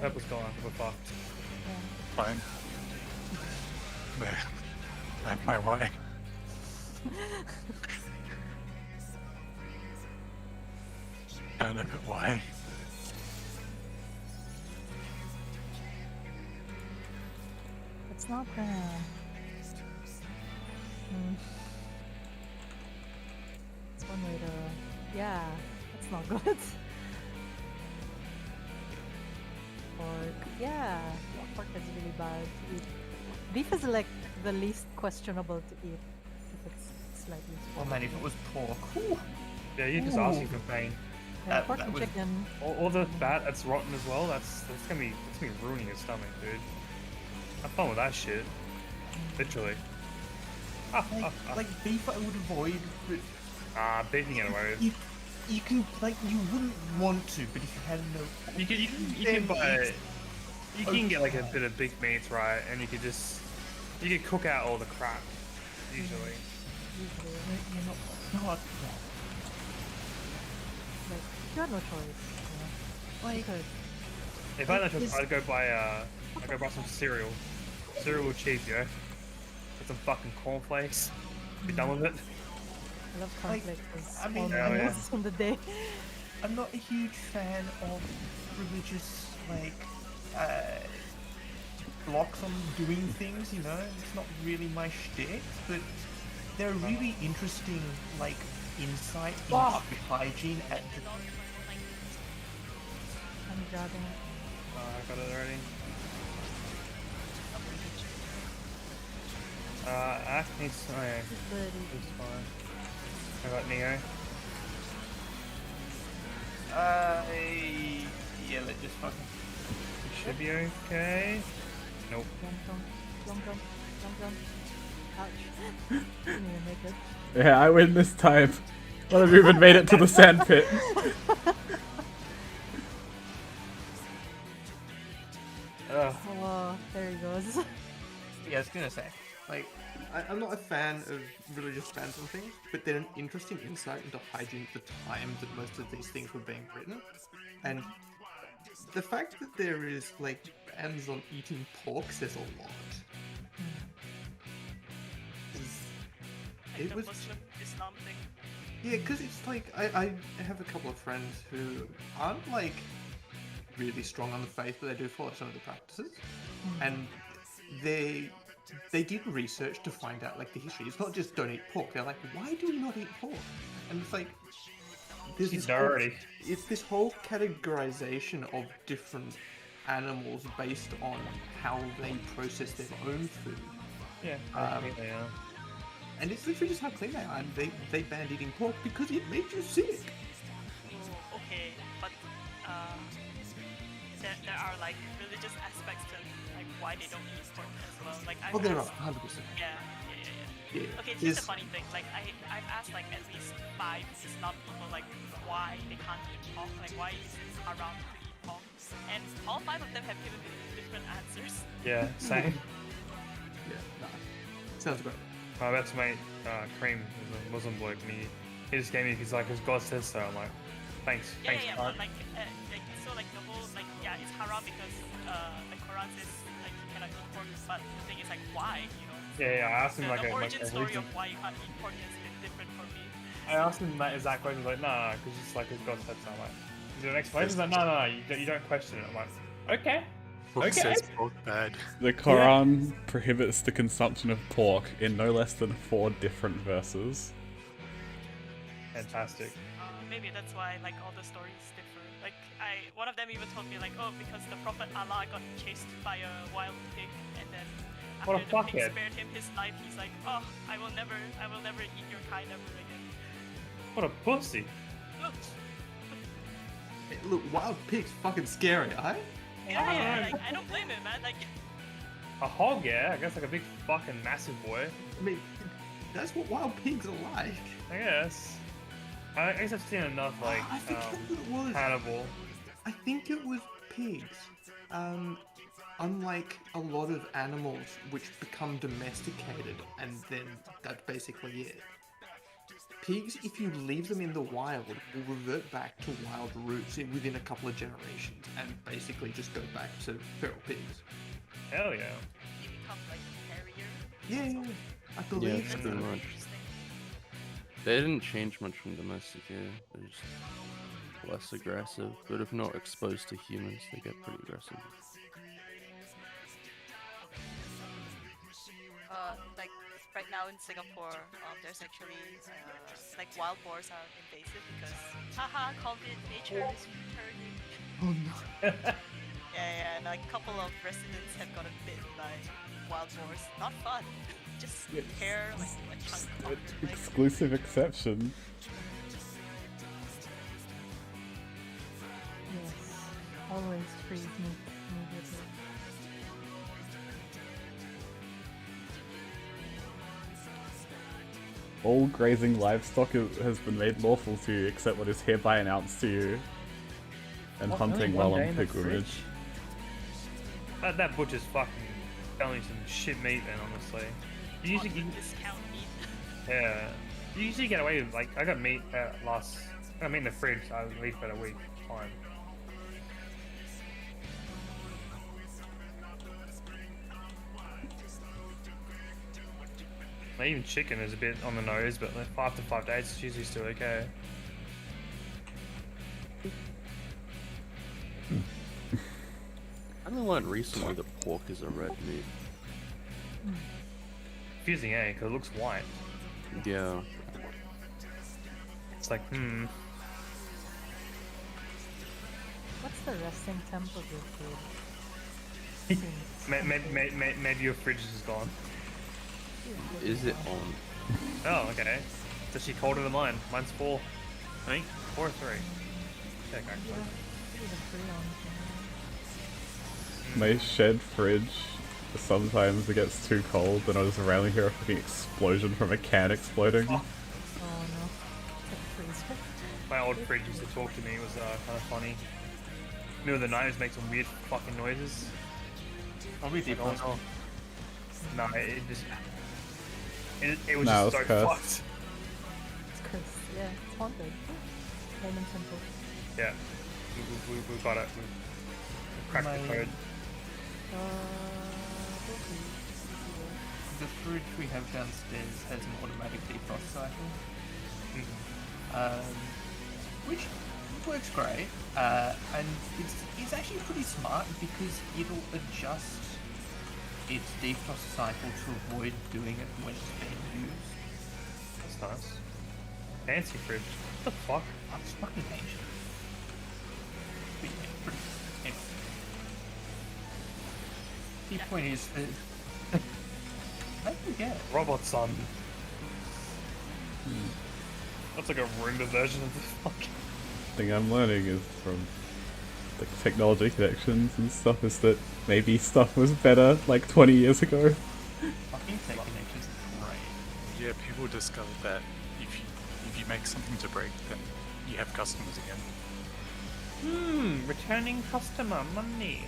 purple's gone. We're fucked. Fine. There. I'm my way. Don't look at why. It's not gonna. It's one way to. Yeah, that's not good. Pork. Yeah, pork is really bad to eat. Beef is like the least questionable to eat if it's slightly Oh spoiled. man, if it was pork. Whew. Yeah, you're just asking for pain. Yeah, that- pork that and was- chicken. All the fat that's rotten as well. That's gonna be ruining your stomach, dude. Have fun with that shit. Literally. Like beef, I would avoid, but Beef you can get away with. you can like you wouldn't want to, but if you had no, You can then buy. eat- You can get like a bit of big meats, right? And you could cook out all the crap. Usually. Usually, you're not. like you had no choice. You know? You could. If I had no choice, I'd go buy some cereal. Cereal with cheese, yo. With some fucking cornflakes. Be done with it. I love Like, cornflakes. It's I mean, almost on the day. I'm not a huge fan of religious blocks on doing things. You know, it's not really my shtick, but they're really interesting insight into hygiene at the I'm grabbing it. I got it already. Act needs. Oh yeah, Buddy. it's fine. I got Neo. yeah, let's just fucking. It should be okay. Nope. Jump. Ouch. Didn't even make it. Yeah, I win this time. What have you even made it to the sandpit? Ugh. Oh, there he goes. Yeah, I was gonna say. I'm not a fan of religious bans on things, but they're an interesting insight into hygiene at the time that most of these things were being written. And the fact that there is, bans on eating pork says a lot. It was... Muslim Islam thing. Yeah, because it's I have a couple of friends who aren't, really strong on the faith, but they do follow some of the practices. And they did research to find out the history. It's not just don't eat pork. They're like, why do we not eat pork? And it's there's It's this whole, dirty. it's this whole categorization of different animals based on how they process their own food. Yeah. Um, they are. And it's literally just how clean they are. And they banned eating pork because it made you sick. Oh, okay, but there are religious aspects to why they don't eat pork as well. Oh, there are, asked, 100%. Yeah. Yeah. Okay, here's the There's- funny thing. I've asked at least 5 Islam people why they can't eat pork, why is it haram to eat pork, and all 5 of them have given me different answers. Yeah. Same. Yeah, nah. Sounds great. My best mate, Cream, is a Muslim bloke, and he just gave me. He's like, "His God says so." I'm like, "Thanks, thanks, Yeah, God." but so the whole yeah, it's haram because the Quran says you cannot eat pork, but the thing is why, you know? Yeah, I asked him The a origin story reason. of why you can't eat pork is a bit different for me. I asked him that exact question. He's like, "Nah, because it's his God said so." I'm like, "Is there an explanation?" He's like, "No, you don't question it." I'm like, "Okay." Book Okay. says pork bad. The Quran prohibits the consumption of pork in no less than 4 different verses. Fantastic. Maybe that's why all the stories differ. One of them even told me oh, because the Prophet Allah got chased by a wild pig, and then What a after the pig fuckhead. spared him his life, he's like, oh, I will never eat your kind ever again. What a pussy. Look, Hey, look, wild pigs fucking scary, eh? yeah, I don't blame him, man. A hog, yeah. I guess a big fucking massive boy. I mean, that's what wild pigs are like. I guess. I guess I've seen enough I forget what it was. Hannibal. I think it was pigs. Unlike a lot of animals which become domesticated and then that's basically it. pigs, if you leave them in the wild, will revert back to wild roots within a couple of generations and basically just go back to feral pigs. Hell yeah. You become like a carrier. Yeah, I Yeah, believe it's so. pretty much. They didn't change much from domesticated. They're just less aggressive, but if not exposed to humans, they get pretty aggressive. Like right now in Singapore, there's actually like wild boars are invasive because haha, COVID, nature is returning. Oh no. Yeah, and like a couple of residents have gotten bitten by wild boars. Not fun. Just hair like a chunk of like, Exclusive exception. Yes. Always freeze meat immediately. All grazing livestock has been made lawful to you, except what is hereby announced to you. And What, hunting only while one day on in the pilgrimage. fridge? That butcher's fucking selling some shit meat, man. Honestly, you usually discount meat. yeah, you usually get away with like I got meat I got meat in the fridge. I leave for a week. Fine. Even chicken is a bit on the nose, but like after 5 days, it's usually still okay. I learned recently that pork is a red meat. Confusing, eh? Because it looks white. Yeah. It's like, What's the resting temp of your food? maybe your fridge is gone. Is it on? Oh, okay. It's actually colder than mine. Mine's 4. I think 4 or 3. Check actually. Even free on. My shed fridge, sometimes it gets too cold and I just randomly hear a fucking explosion from a can exploding. Oh no. It's like a freezer. My old fridge used to talk to me. It was kind of funny. Middle of the night, it would make some weird fucking noises. Probably Like, defrost. oh no. No, it just... It was No, just so it's cursed. fucked. It's cursed. Yeah, it's haunted. Lemon temple. Yeah. We got it. We cracked the code. The fridge we have downstairs has an automatic defrost cycle, which works great, and it's actually pretty smart because it'll adjust its defrost cycle to avoid doing it when it's being used. That's nice. Fancy fridge. What the fuck? It's fucking ancient. But yeah, pretty. Anyway. The point is that I forget. Robot son. That's like a Roomba version of the fucking... Thing I'm learning is from like technology connections and stuff is that maybe stuff was better like 20 years ago. Fucking tech connections is great. Yeah, people discovered that if you make something to break, then you have customers again. Returning customer money.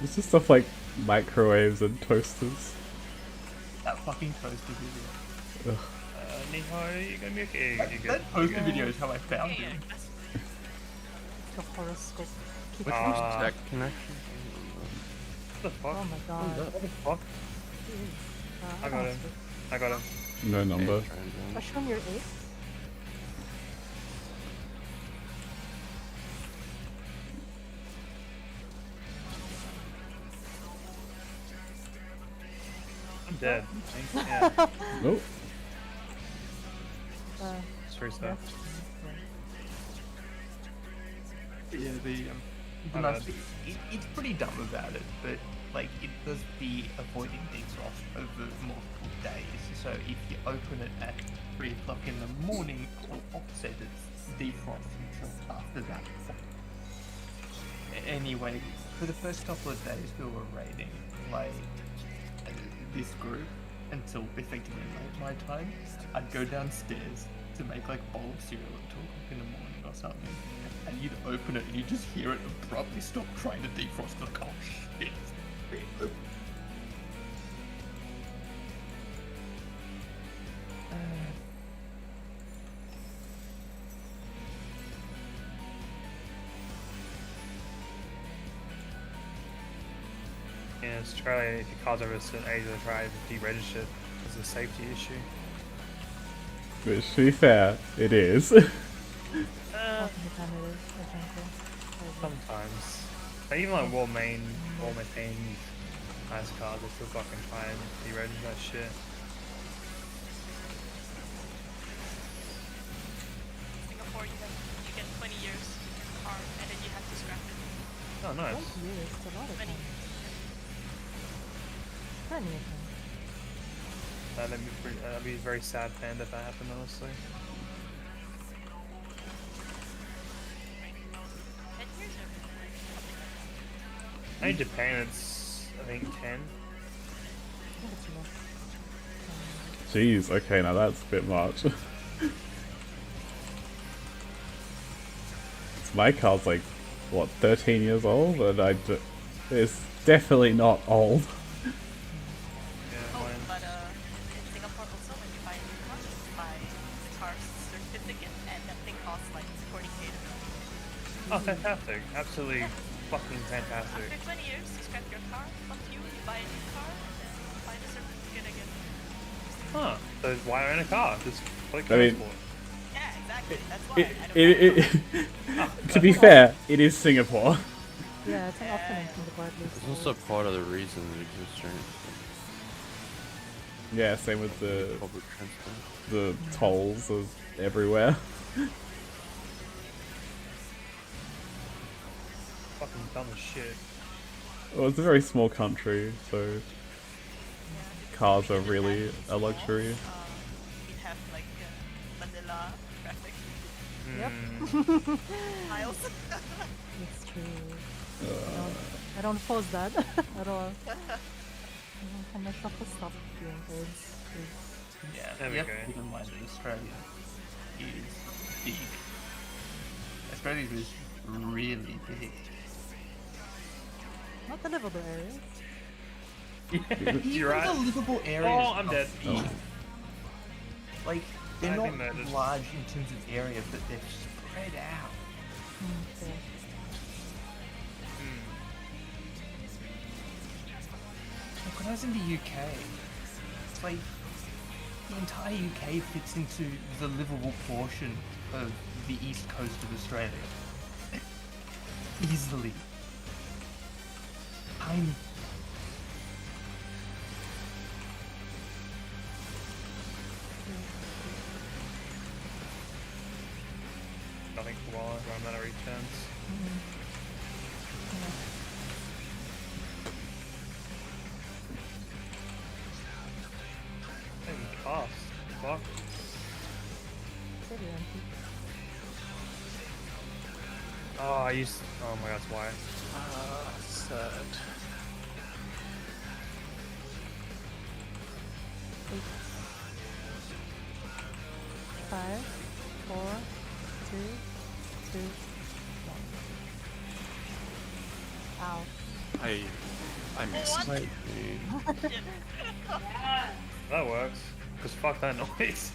It's just stuff like microwaves and toasters. That fucking toaster video. Niho, you're gonna be okay. That poster video is how I found Yeah, him. that's The horoscope. Keep Which going. one's tech connection? What the fuck? Oh my god. What the fuck? Jeez. I got him. I got him. No number. Mushroom, you're 8? I'm dead. Yeah. Nope. Just restart. Yeah, the My nice bad. thing, it's pretty dumb about it, but like it does the avoiding defrost over multiple days. So if you open it at 3 o'clock in the morning, or opposite, it's defrost until after that. Anyway, for the first couple of days we were raiding like this group until effectively late my time. I'd go downstairs to make like a bowl of cereal at 2 o'clock in the morning or something, and you'd open it and you just hear it abruptly stop trying to defrost. Like, oh shit, it's being open. in Australia, if your car's over a certain age, they try to deregister it as a safety issue. Which, to be fair, it is. Most of the time it is, I think. Yeah. Sometimes. Like, even like well-maintained nice cars, they still fucking try and deregister that shit. Singapore, you get 20 years car, and then you have to scrap it. Oh, nice. 20 years, it's a lot of 20. time. Plenty of time. That'd be a very sad panda if that happened, honestly. 10 years or something like that. I think Japan, it's, I think, 10. I think it's less. Jeez, okay, now that's a bit much. My car's like, what, 13 years old? And it's definitely not old. Yeah, Oh, mine- but in Singapore also, when you buy a new car, you buy the car's certificate, and that thing costs like 40K to build. Oh, fantastic. Absolutely fucking fantastic. After 20 years, you scrap your car, fuck you buy a new car, and then buy the certificate again. Huh. So why own a car? Just click I mean- transport. Yeah, exactly. That's why I don't To be fair, it is Singapore. Yeah, it's an option in Singapore at least. It's also part of the reason it exists, right? Yeah, same with the Public transport. tolls of everywhere. Fucking dumb as shit. Well, it's a very small country, so cars are really a luxury. we have like Manila traffic Yep. miles. It's true. I don't oppose that at all. How much of the stuff being is Yeah, There we you have go. to keep in mind that Australia is big. Australia is really big. not the livable area. You're Even right. the livable areas Oh, I'm are dead. big. Like, they're I've not been murdered. large in terms of area, but they're spread out. Okay. Like, when I was in the UK, it's like the entire UK fits into the livable portion of the east coast of Australia. Easily. Tiny. Nothing for a while, run out of returns. Even cost. Fuck. Pretty empty. Oh, I used. Oh my god, that's why. Sad. 8, 5, 4, 3, 2, 1. Ow. I missed. That works. Cause fuck that noise.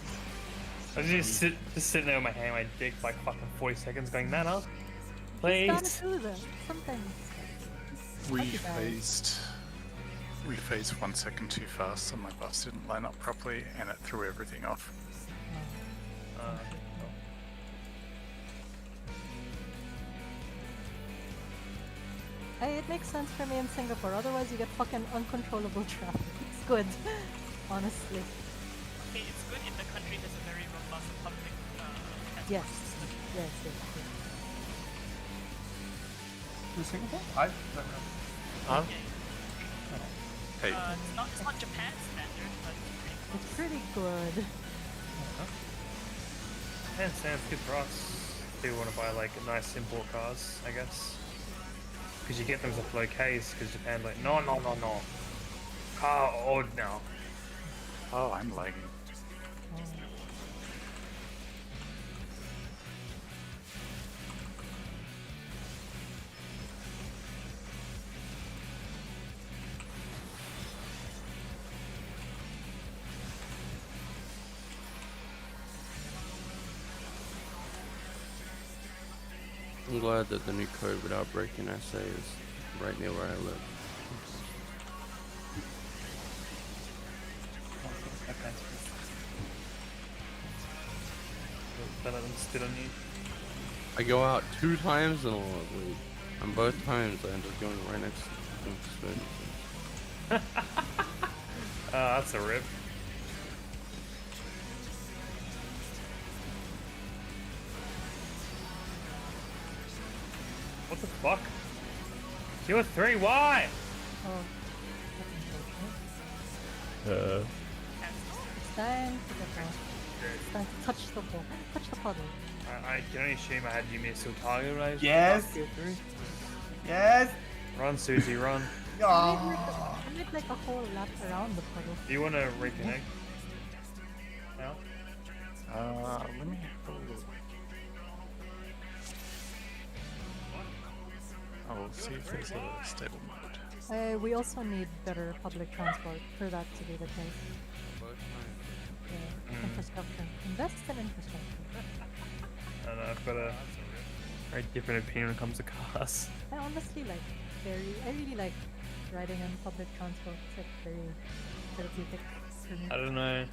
I was just sitting there with my hand on my dick for like fucking 40 seconds going, man up. It's gotta Please. do that. Sometimes. We Thank you, guys. phased 1 second too fast, so my bus didn't line up properly, and it threw everything off. Hey, it makes sense for me in Singapore. Otherwise, you get fucking uncontrollable traffic. It's good, honestly. Okay, it's good if the country has a very robust public transport Yes. system. Yes, yes, yes. To Singapore? I don't know. Huh? Okay. Hey, It's not Japan's standard, but it's pretty It's pretty good. And sounds good for us. People want to buy like nice import cars, I guess. Because you get them as a flow case, because Japan's like, no, no, no, no. Car old now. oh, I'm lagging. I'm glad that the new COVID outbreak in SA is right near where I live. Okay. Better than spit on you. I go out 2 times and I'll leave. And both times I end up going right next to the That's a rip. What the fuck? 2 or 3, why? Oh, that's unfortunate. It's time to get out. It's time to touch the ball. Touch the puddle. I can only assume I had you missile target right? Yes. Yes. Run, Susie, run. I Oh. made like a whole lap around the puddle. Do you want to reconnect? Now? Let me have a look. I'll see if there's a stable mode. We also need better public transport for that to be the case. Yeah, infrastructure. Invest in infrastructure. I don't know, I've got a very different opinion when it comes to cars. I honestly like I really like riding on public transport. It's like very therapeutic for me. I don't know.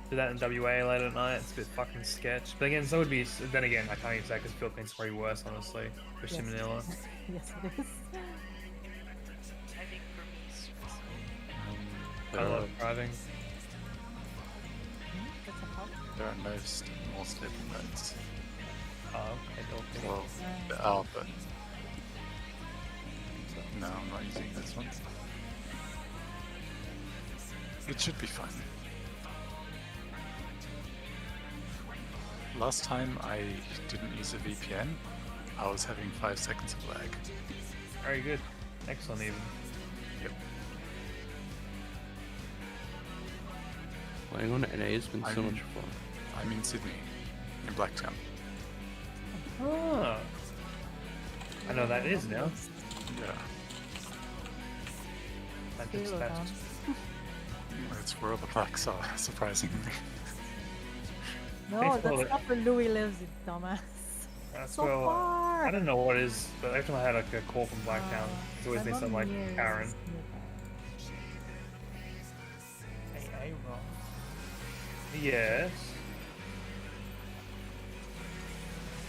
Do that in WA late at night, it's a bit fucking sketch. But again, so would be. Then again, I can't use that because Philippines is probably worse, honestly. Especially Yes. Manila. Yes, it is. I think for me, it's stressful. I There are, love driving. That's a help. there are no more stable modes. Oh, I don't think. Well, there are, but no, I'm not using those ones. It should be fine. Last time I didn't use a VPN, I was having 5 seconds of lag. Very good. Excellent, even. Yep. Playing on NA has been so I'm- much fun. I'm in Sydney, in Blacktown. Oh. I know that is now. Yeah, Halo Town. that's where all the blacks are, surprisingly. No, Thanks for that's the- not where Louis lives, you dumbass. That's So well. far. I don't know what it is, but every time I had like a call from Blacktown, it's always I'm been not something like near Karen. Hey, hey, Rob. Yes.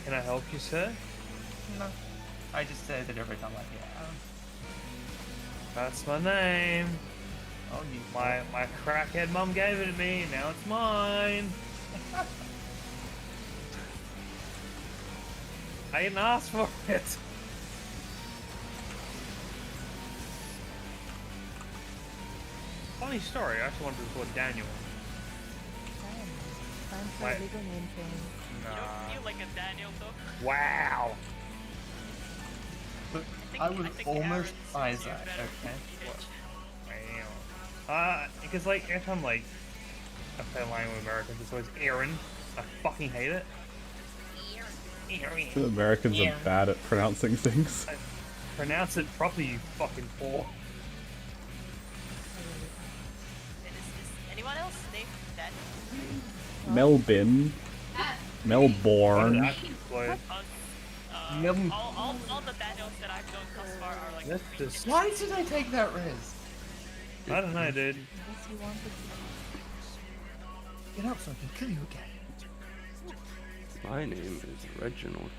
Can I help you, sir? No. I just say that every time I hear That's my name. oh, you. My crackhead mum gave it to me, now it's mine. I didn't ask for it. Funny story, I actually wanted to record Daniel. Time for Why- a legal name change. You Nah. don't feel like a Daniel though. Wow. Look, think- I was I think almost Aaron's Isaac, better okay? than Wow. Because like every time like I play a line with Americans, it's always Aaron. I fucking hate it. Aaron. The Americans are bad at pronouncing things. Pronounce it properly, you fucking whore. Is anyone else named Daniel? Melbourne. Melbourne. Like, Melbourne. All the Daniels that I've known thus far are like. that's just. Why did I take that res? I don't know, dude. Unless you wanted to. Get up so I can kill you again. My name is Reginald.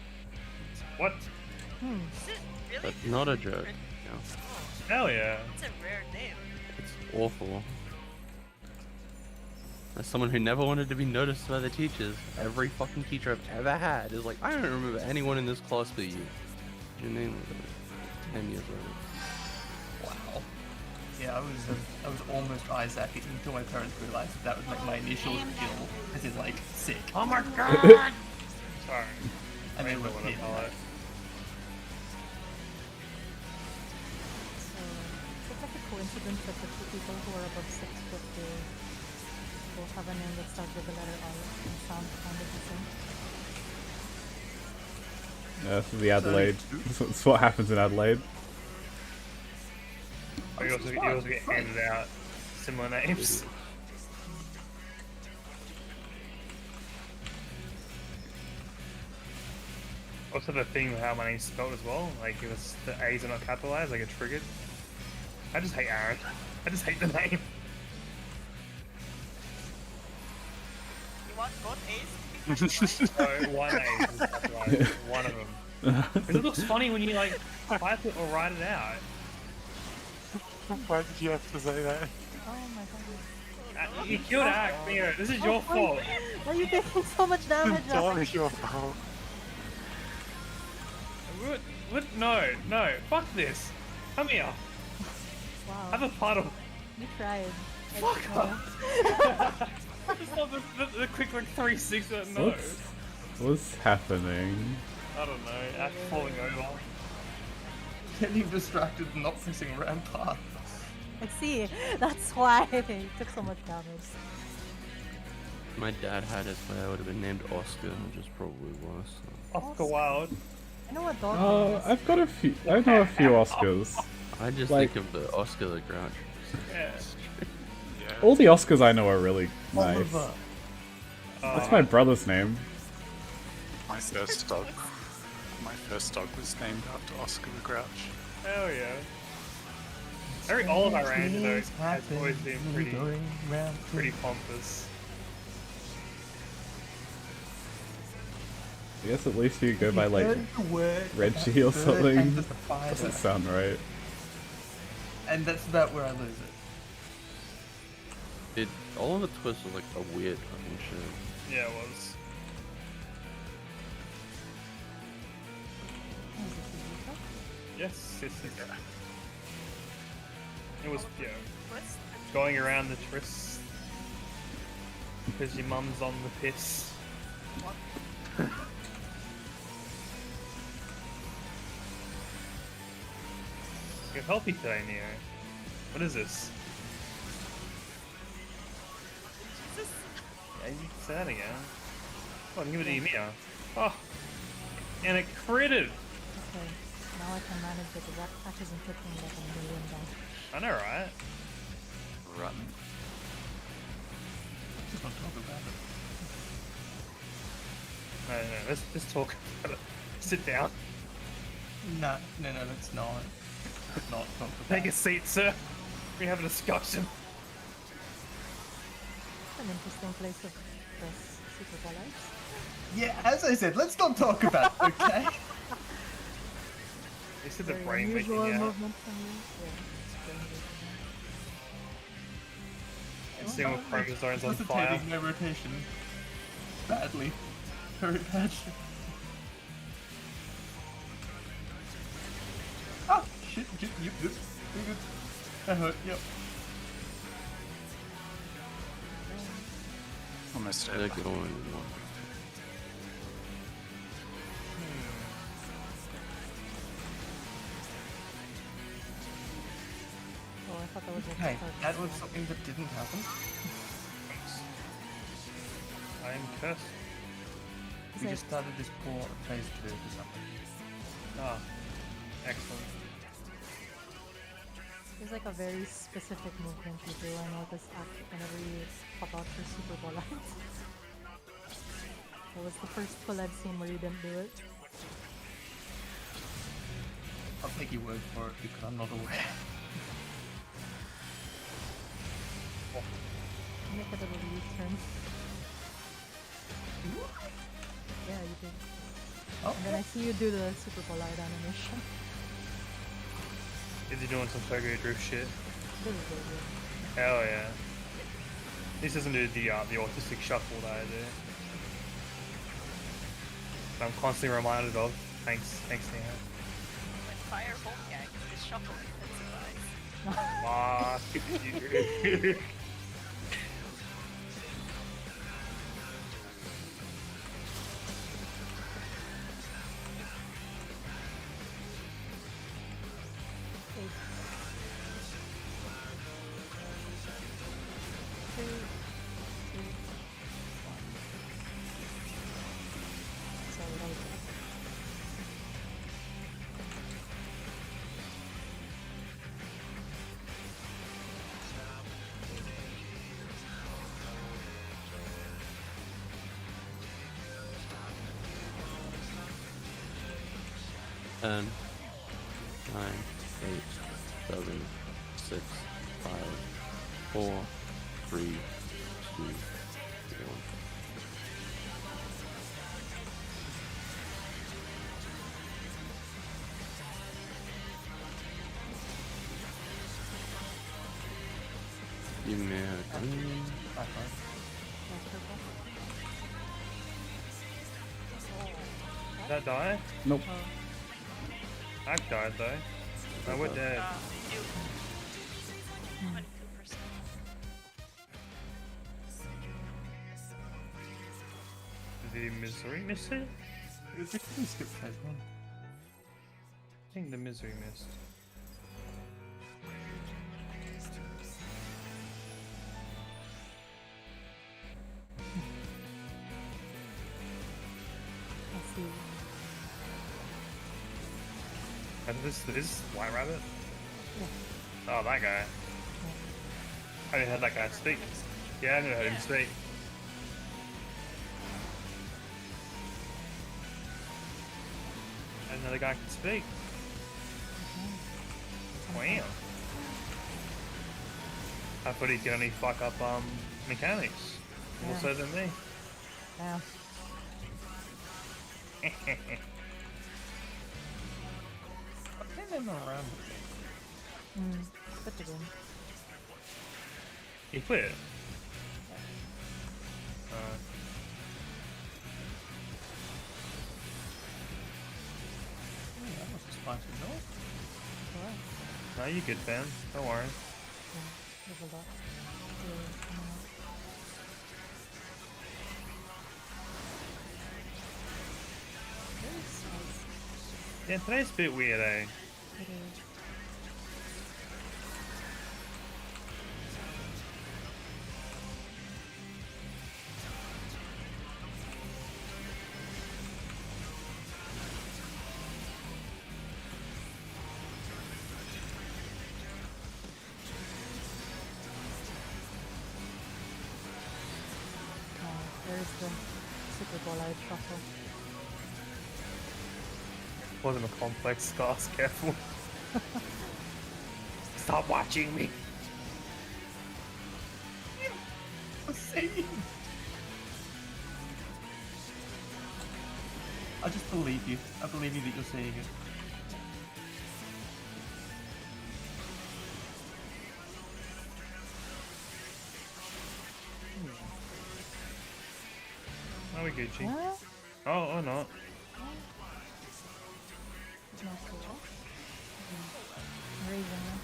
What? Is it really? That's not a joke. No, Oh, Hell yeah. it's a rare name. it's awful. As someone who never wanted to be noticed by the teachers, every fucking teacher I've ever had is like, I don't remember anyone in this class but you. Your name was like 10 years later. Wow. Yeah, I was almost Isaac until my parents realized that would make my initial kill, as in like sick. Oh my god! Sorry. I And didn't then know what to repeat. call it. So it's like a coincidence that the two people who are above 6 foot will have a name that starts with the letter R and sound kind of the same. Yeah, this is the Adelaide. That's what happens in Adelaide. Oh, you also get handed out similar names. Also the thing with how my name's spelled as well, like it was the A's are not capitalized, I get triggered. I just hate Aaron. I just hate the name. what? God Ace? So one ace is capitalized, one of them. Because it looks funny when you like type it or write it out. Why did you have to say that? Oh my god. You killed Axe, Mio. This is your fault. Why are you taking so much damage? It's always your fault. What? No, no. Fuck this. Come here. Wow. Have a puddle. You tried. Fuck It's not the quick like 3-6 no. What's happening? I don't know. Axe falling over. Getting distracted and not pressing Rampart. I see. That's why he took so much damage. My dad had his way, I would have been named Oscar, which is probably worse. So. Oscar Wilde. I know what dog Oh, name is. I've got a few. I know a few Oscars. I just Like- think of the Oscar the Grouch. Yeah. Yeah. All the Oscars I know are really nice. Oliver. That's my brother's name. My first dog was named after Oscar the Grouch. Hell yeah. Every Olive I ran into though has always been pretty pompous. I guess at least you go by like Reggie or something. Doesn't sound right. And that's about where I lose it. Oliver Twist was like a weird fucking shit. Yeah, it was. Yes, yes, yes. It was, yeah, Twist? going around the tryst. Because your mum's on the piss. What? You're healthy today, Neo. What is this? Jesus. Yeah, you can say that again. Oh, give it to Mia. Oh, and it critted. Okay. Now I can manage it. The rat pack isn't taking like a million damage. I know, right? Run. Just don't talk about it. No, let's talk about it. Sit down. No, let's not. Let's not talk about Take a it. seat, sir. We have a discussion. It's an interesting place to press Super Ball Ice. Yeah, as I said, let's not talk about it, okay? This is the Very brain waking unusual out. movement from you. Yeah, it's brain waking. And seeing what chromosomes on fire. Facilitating my rotation. Badly. Very bad. Ah, shit, yep, good. That hurt, yep. Almost They're dead. going. Oh, I thought that was like Hey, start that was this something that didn't happen. I am cursed. Is We it- just started this poor phase 2 or something. Ah, excellent. There's like a very specific movement you do. I noticed whenever you pop out for Super Bowl lines. That was the first pull I've seen where you didn't do it. I'll take your word for it because I'm not aware. Make a little U-turn. Yeah, you did. Oh, And then I see you do the Super Bowl line animation. Is he doing some Tokyo Drift shit? This is really good. Hell yeah. This doesn't do the autistic shuffle that I do. That I'm constantly reminded of. Thanks, Neo. When Fire Home Gang is shuffle intensifies. Ah, you. Eight. 3, 2, 1. Sorry, that was bad. Ten, 9, 8, 7, 6, 5, 4, 3, 2, 1. You may That's purple. Did that die? Nope. Oh, Act died though. No, we're dead. You. 22%. The misery missed it? It's just we skip phase one. I think the misery missed. I see. And this is White Rabbit? Yeah. Oh, that guy. I didn't heard that guy speak. Yeah, I never heard him speak. And another guy can speak. Wow. I thought he could only fuck up mechanics. More Yeah. so than me. Yeah. Eh, I've seen them around. Put it in. He quit. That was a spicy note. Sure. No, you good, fam. Don't worry. Yeah. Leveled up. Yeah, coming up. Very spicy. Yeah, today's a bit weird, eh? It is. There's the Super Bowl out shuffle. Wasn't a complex task, careful. Stop watching me. I just believe you. I believe you that you're seeing it. Are we Gucci? Huh? Oh, or not. It's not cool. Raising them.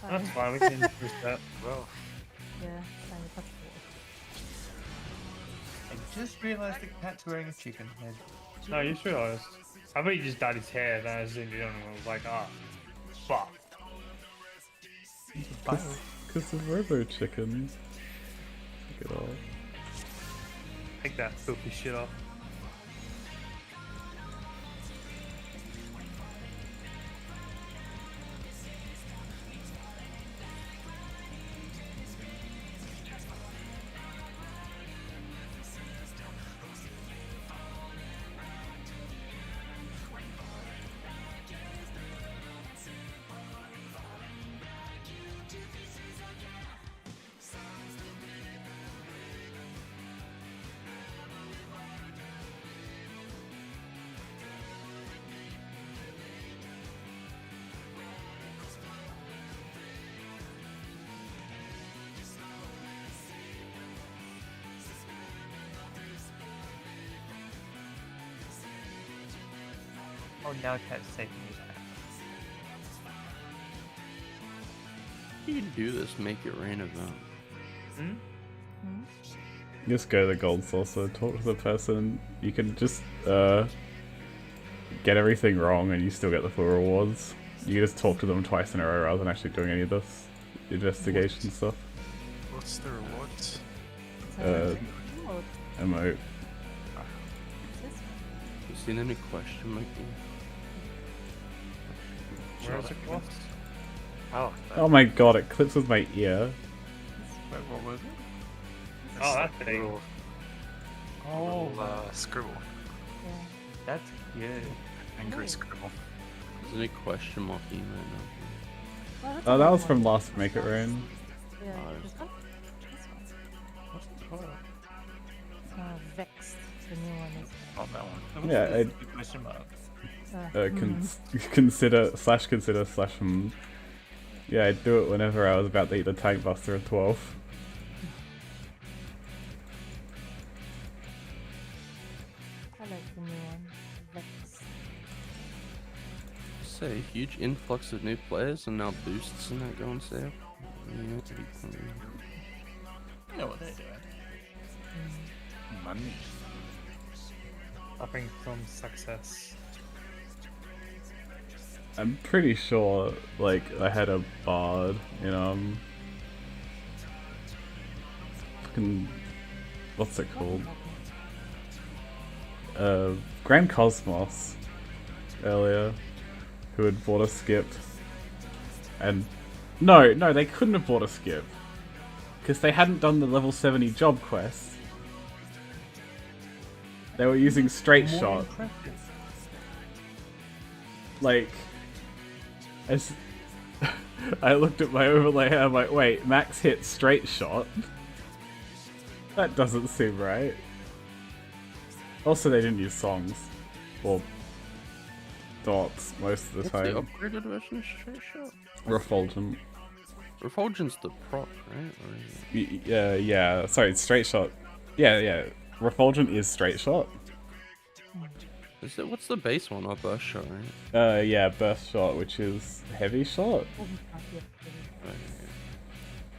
That's fine, we can use that. Well, Yeah, tiny touch I just realised the cat's wearing a chicken head. No, you realised. I thought you just dyed his hair, then I zoomed in and I was like, ah, fuck. He's a bio. Because of robo chickens. Look at all. Take that filthy shit off. Oh, now cat's taking his hat. You can do this, make it rain event. Hmm? Just go to the gold saucer, talk to the person. You can just get everything wrong and you still get the full rewards. You can just talk to them twice in a row rather than actually doing any of this investigation stuff. what's the rewards? Oh, Emote. this You seen any question mark? Where is it lost? Oh, Oh my god, it clips with my ear. Wait, what was it? Oh, that thing. little, Oh, scribble. yeah. that's cute. Angry scribble. Is any question mark email? Well, that's Oh, a that good was from one. last Make It Rain. Yeah, Oh, this one. This one. What's it called? Vexed. the new one is. Not that one. That was Yeah, the I- question mark. consider yeah, I'd do it whenever I was about to eat a tank buster at 12. I like the new one. Vex. Say, huge influx of new players and now boosts and that go on sale. Yeah, to be funny. You know what they're doing. Money. Upping from success. I'm pretty sure, like, I had a bard in, fucking, what's it called? Grand Cosmos earlier, who had bought a skip, and no, they couldn't have bought a skip, because they hadn't done the level 70 job quest. They were using straight More shot. impressive. Like, as I looked at my overlay and I'm like, wait, max hit straight shot? That doesn't seem right. Also, they didn't use songs. Or dots most of the What's time. the upgraded version of Straight Shot? Refulgent. Refulgent's the prop, right? Or is it... Yeah, sorry, straight shot. Yeah. Refulgent is straight shot. Is it, what's the base one? Oh, burst shot, right? Yeah, burst shot, which is heavy shot.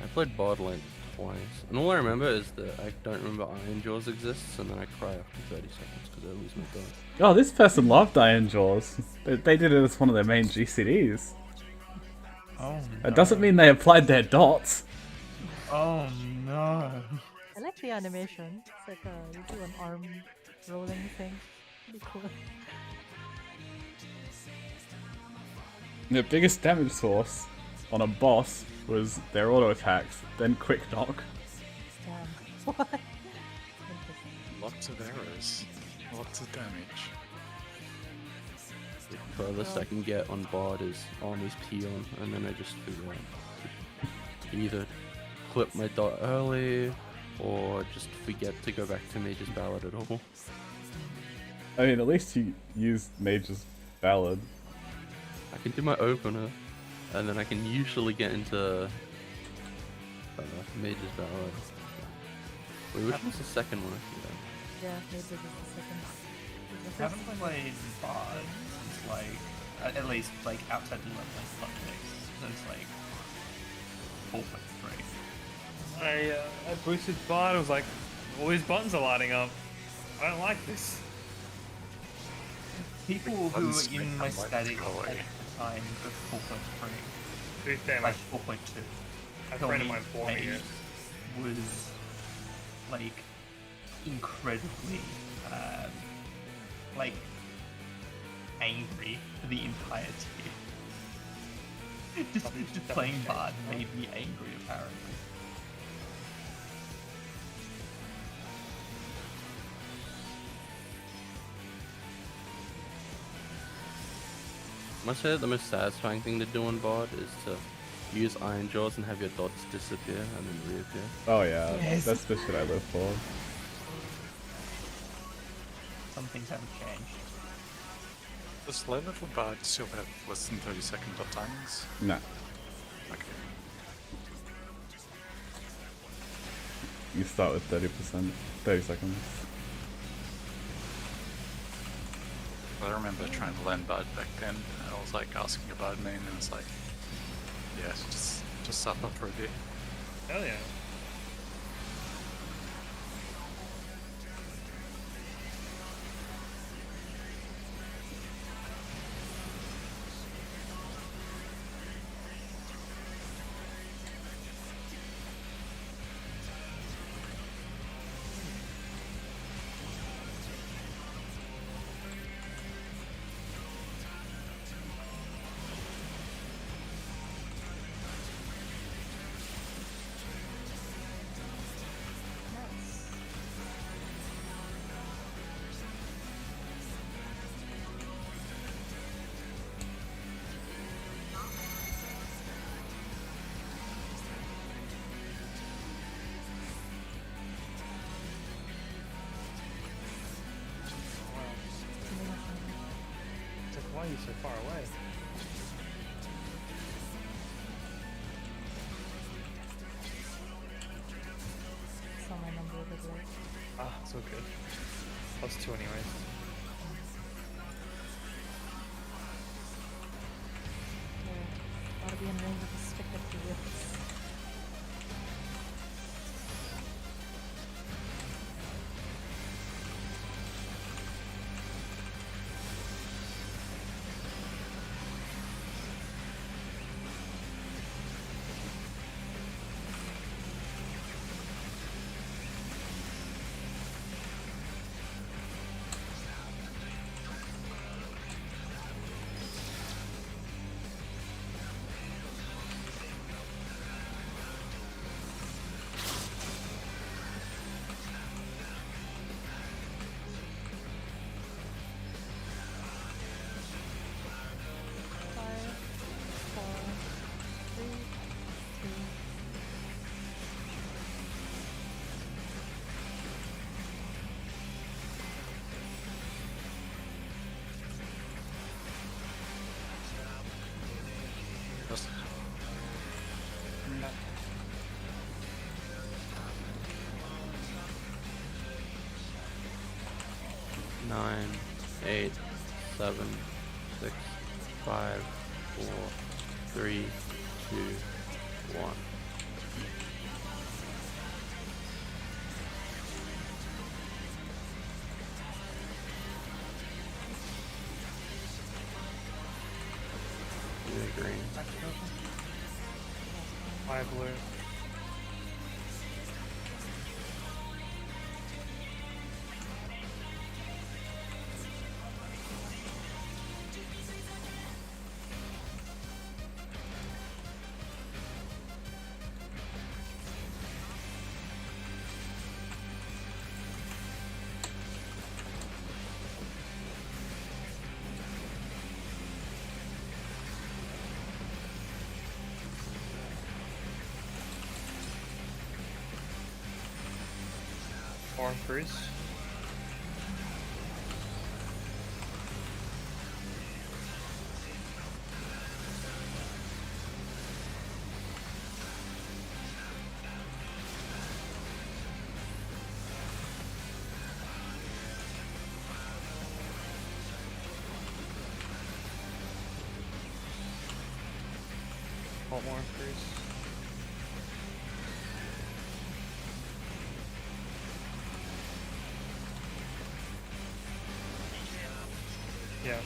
I played Bard like twice, and all I remember is that I don't remember Iron Jaws exists, and then I cry after 30 seconds because I lose my dog. Oh, this person loved Iron Jaws. They did it as one of their main GCDs. Oh It no. doesn't mean they applied their dots. Oh no. I like the animation. It's like you do an arm rolling thing. Pretty cool. The biggest damage source on a boss was their auto attacks, then quick knock. Damn. What? Interesting. Lots of arrows. Lots of damage. The furthest I can get on Bard is Army's Peon, and then I just figure out to either clip my dot early, or just forget to go back to Mage's Ballad at all. I mean, at least you used Mage's Ballad. I can do my opener, and then I can usually get into Mage's Ballad. Wait, which one's the second one? I forget. Yeah, maybe this is the second. The I first haven't one played Bard since like at least like outside the leveling context since like 4.3. I boosted Bard. I was like, all these buttons are lighting up. I don't like this. People who Buttons were in make my them like static go at away. the time of 4.3, To be fair, like my 4.2, a friend of mine bought me Tony it. was like incredibly like angry for the entire team. just playing Bard made me angry apparently. I must say that the most satisfying thing to do on Bard is to use Iron Jaws and have your dots disappear and then reappear. Oh yeah, Yes. that's the shit I live for. Some things haven't changed. Does low level Bard still have less than 30-second dot timings? Nah, Okay. you start with 30%, 30 seconds. I remember trying to learn Bard back then, and I was like asking your Bard name, and it's like, yeah, just suffer for a bit. Hell yeah. Why are you so far away? So my number a bit late. Ah, it's all good. +2 anyways. Yeah, gotta be in range of a stick at the whips. Five, four, three, two. Just 9, 8, 7, 6, 5, 4, 3, 2, 1. Blue, green. Fire blue. Orange priest. Orange priest. Yeah.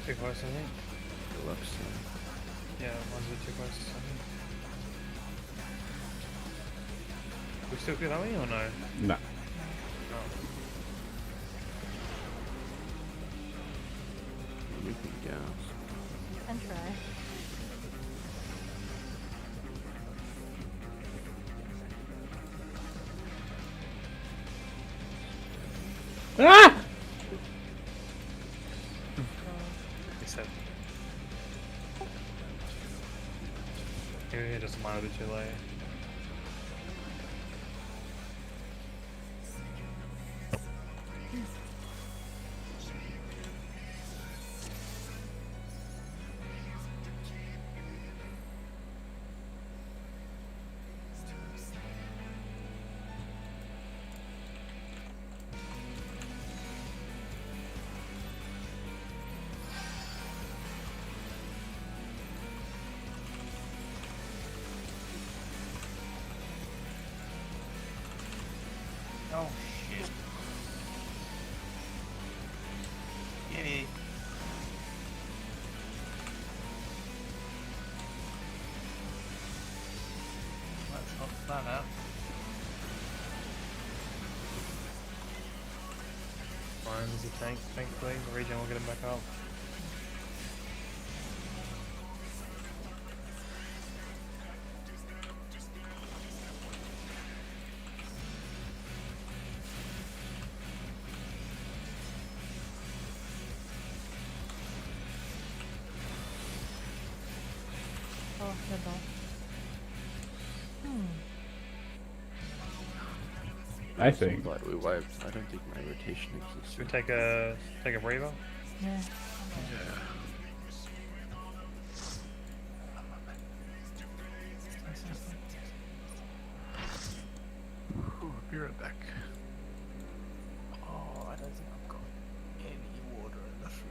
Too close, I think. It looks Yeah, one's a bit too close to something. We still good, are we, or no? No. No. you can guess. And try. Ah! He said. just might be too late. Oh shit. Yay. Let's knock that out. Fine, there's a tank, thankfully. The regen will get him back up. Oh, good ball. I think. But we wiped. I don't think my rotation exists. Should we take a breather? Yeah. Yeah. Ooh, be right back. Oh, I don't think I've got any water in the fridge.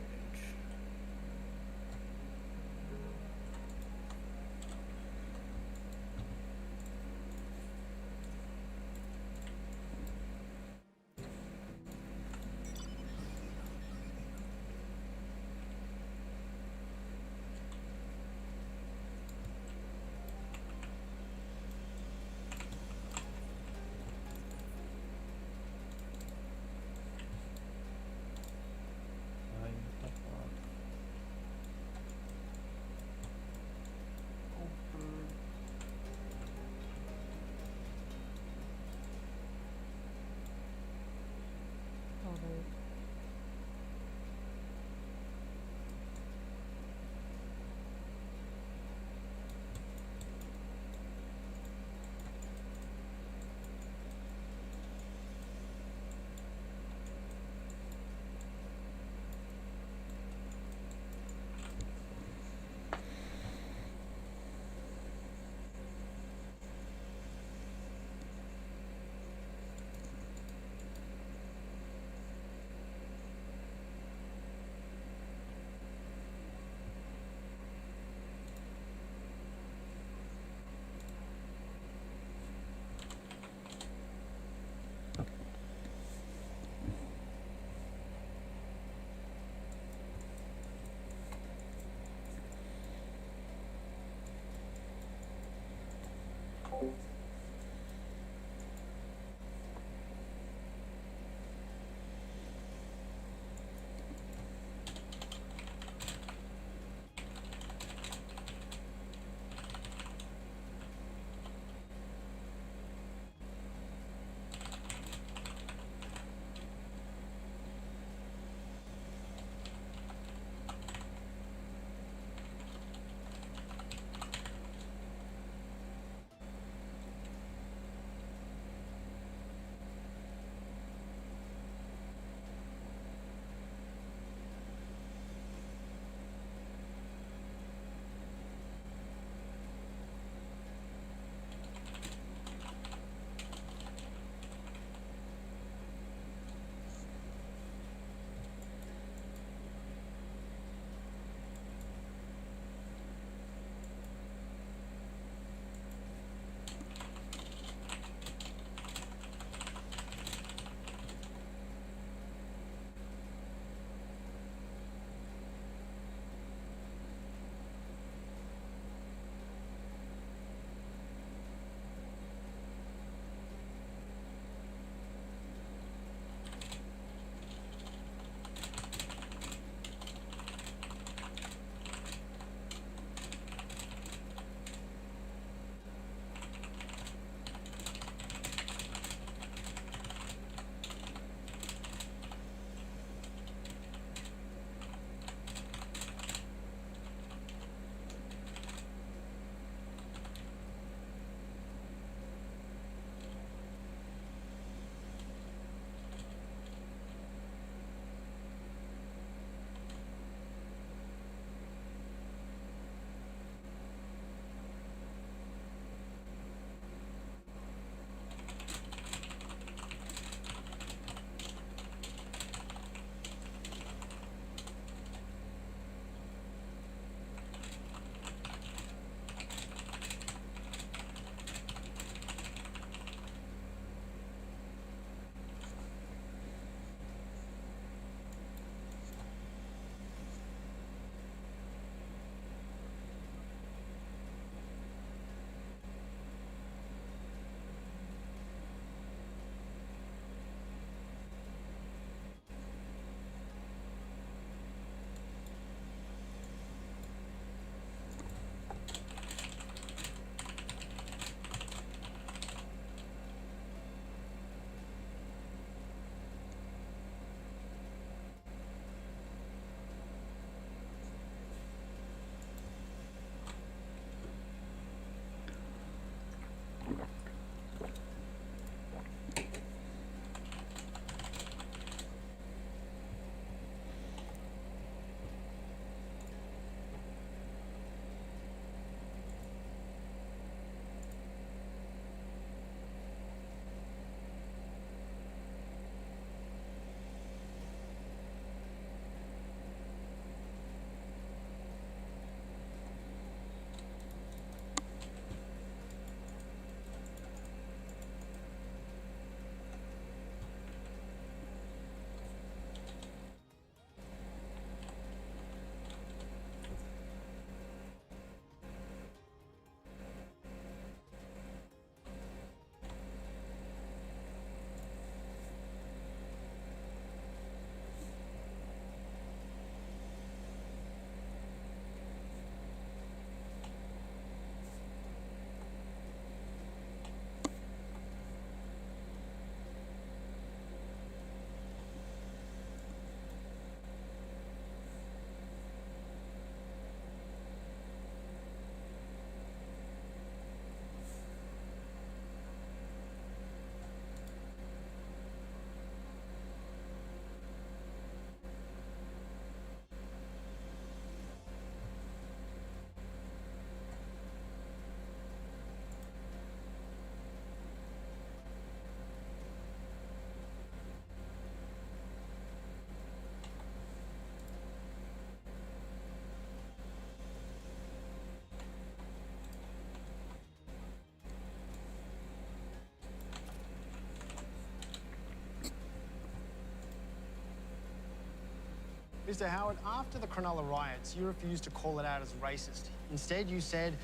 Mr. Howard, after the Cronulla riots, you refused to call it out as racist. Instead, you said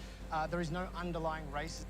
there is no underlying racism.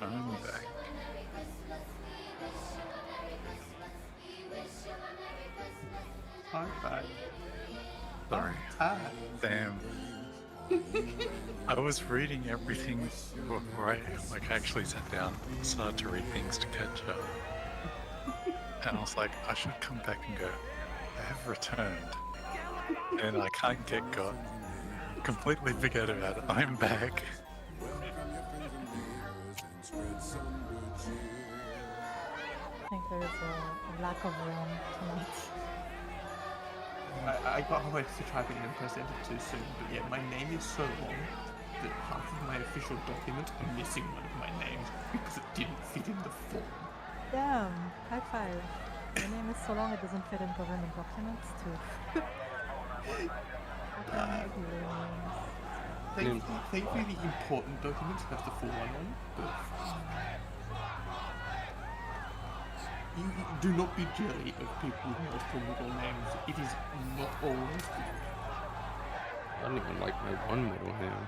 I'm back. I'm back. Sorry. Damn. I was reading everything before I actually sat down and started to read things to catch up. And I was like, I should come back and go, I have returned. And I can't get got. Completely forget about it. I'm back. I think there is a lack of realm tonight. I got away to type it in and pressed enter too soon, but yeah, my name is so long that half of my official document are missing one of my names because it didn't fit in the form. Damn, high five. My name is so long it doesn't fit in government documents too. Thankfully the important documents have the full one on, but you do not be jelly of people with multiple middle names. It is not always good. I don't even like my one middle name.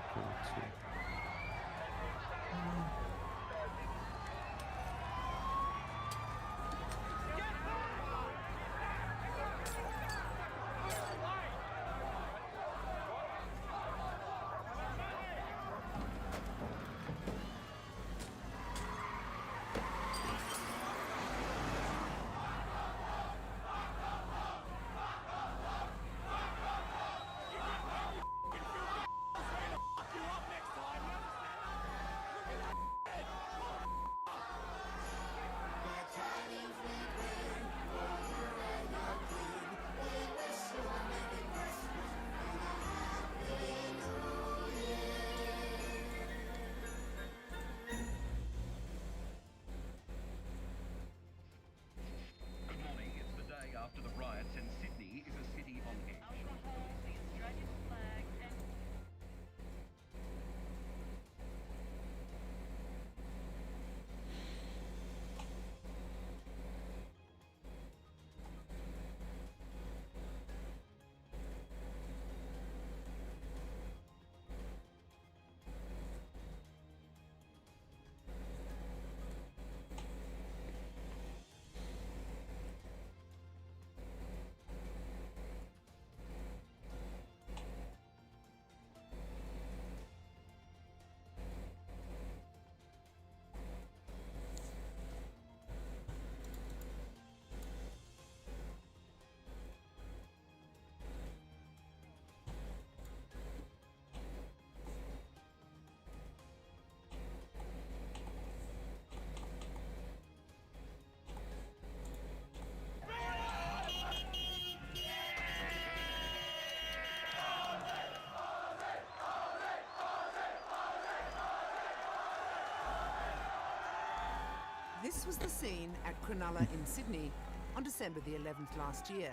This was the scene at Cronulla in Sydney on December the 11th last year.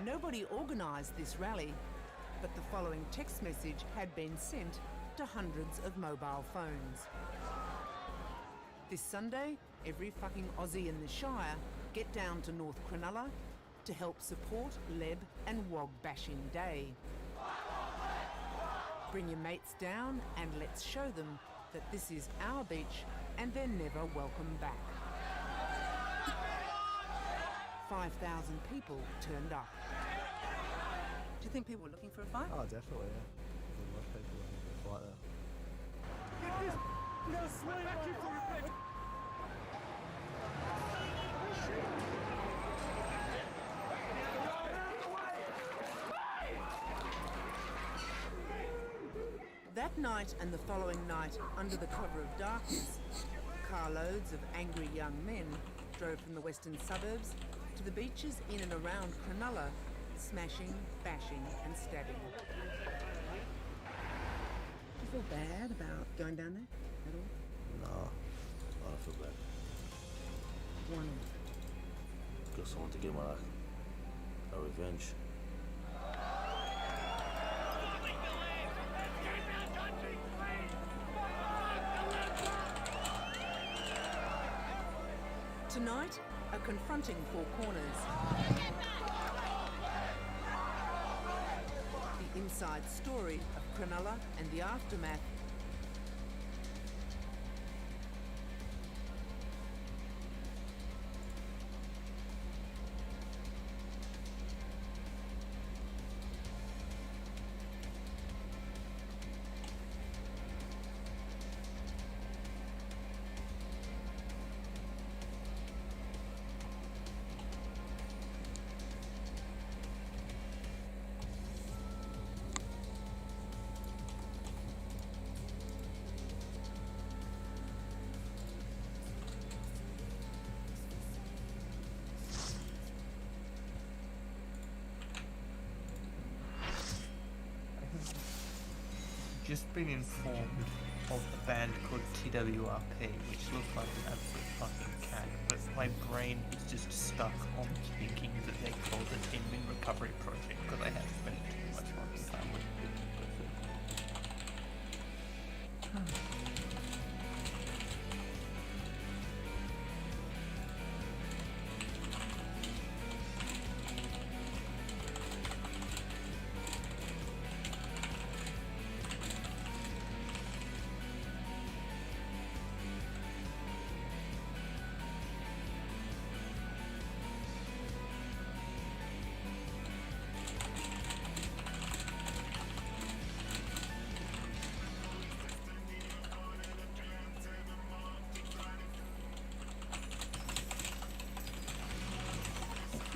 Nobody organised this rally, but the following text message had been sent to hundreds of mobile phones. This Sunday, every fucking Aussie in the Shire get down to North Cronulla to help support Leb and Wog Bashing Day. Bring your mates down and let's show them that this is our beach and they're never welcome back. 5,000 people turned up. Do you think people were looking for a fight? Oh, definitely, yeah. There's much people looking for a fight there. That night and the following night, under the cover of darkness, carloads of angry young men drove from the western suburbs to the beaches in and around Cronulla, smashing, bashing and stabbing. Do you feel bad about going down there at all? No, I don't feel bad. Why not? Because I want to get my revenge. Tonight, a confronting four corners. The inside story of Cronulla and the aftermath. just been informed of a band called TWRP, which looks like an absolute fucking cat, but my brain is just stuck on thinking that they're called the Tin Bin Recovery Project because I haven't spent too much fucking time with it.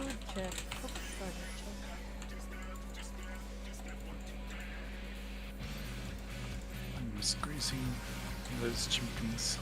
Food check. Food starter check. I'm squeezing those chickens.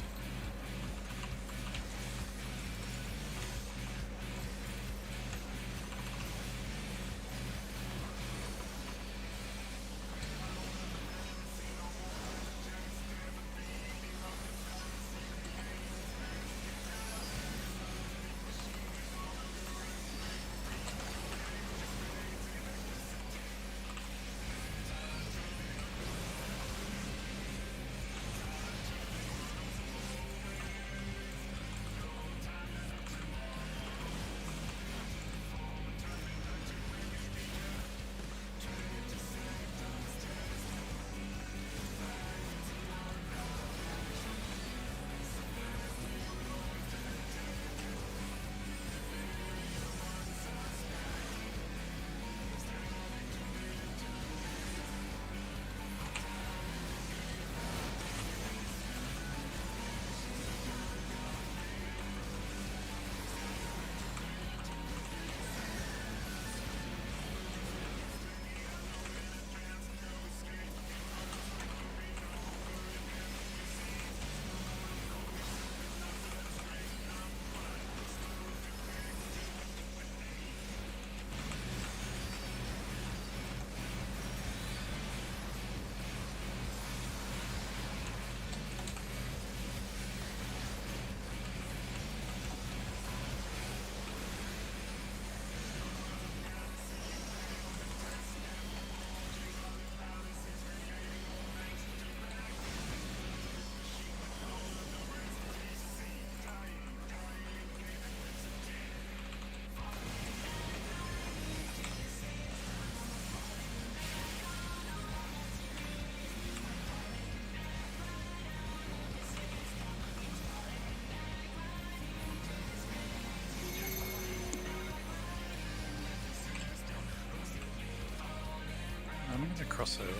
I'm going to cross over.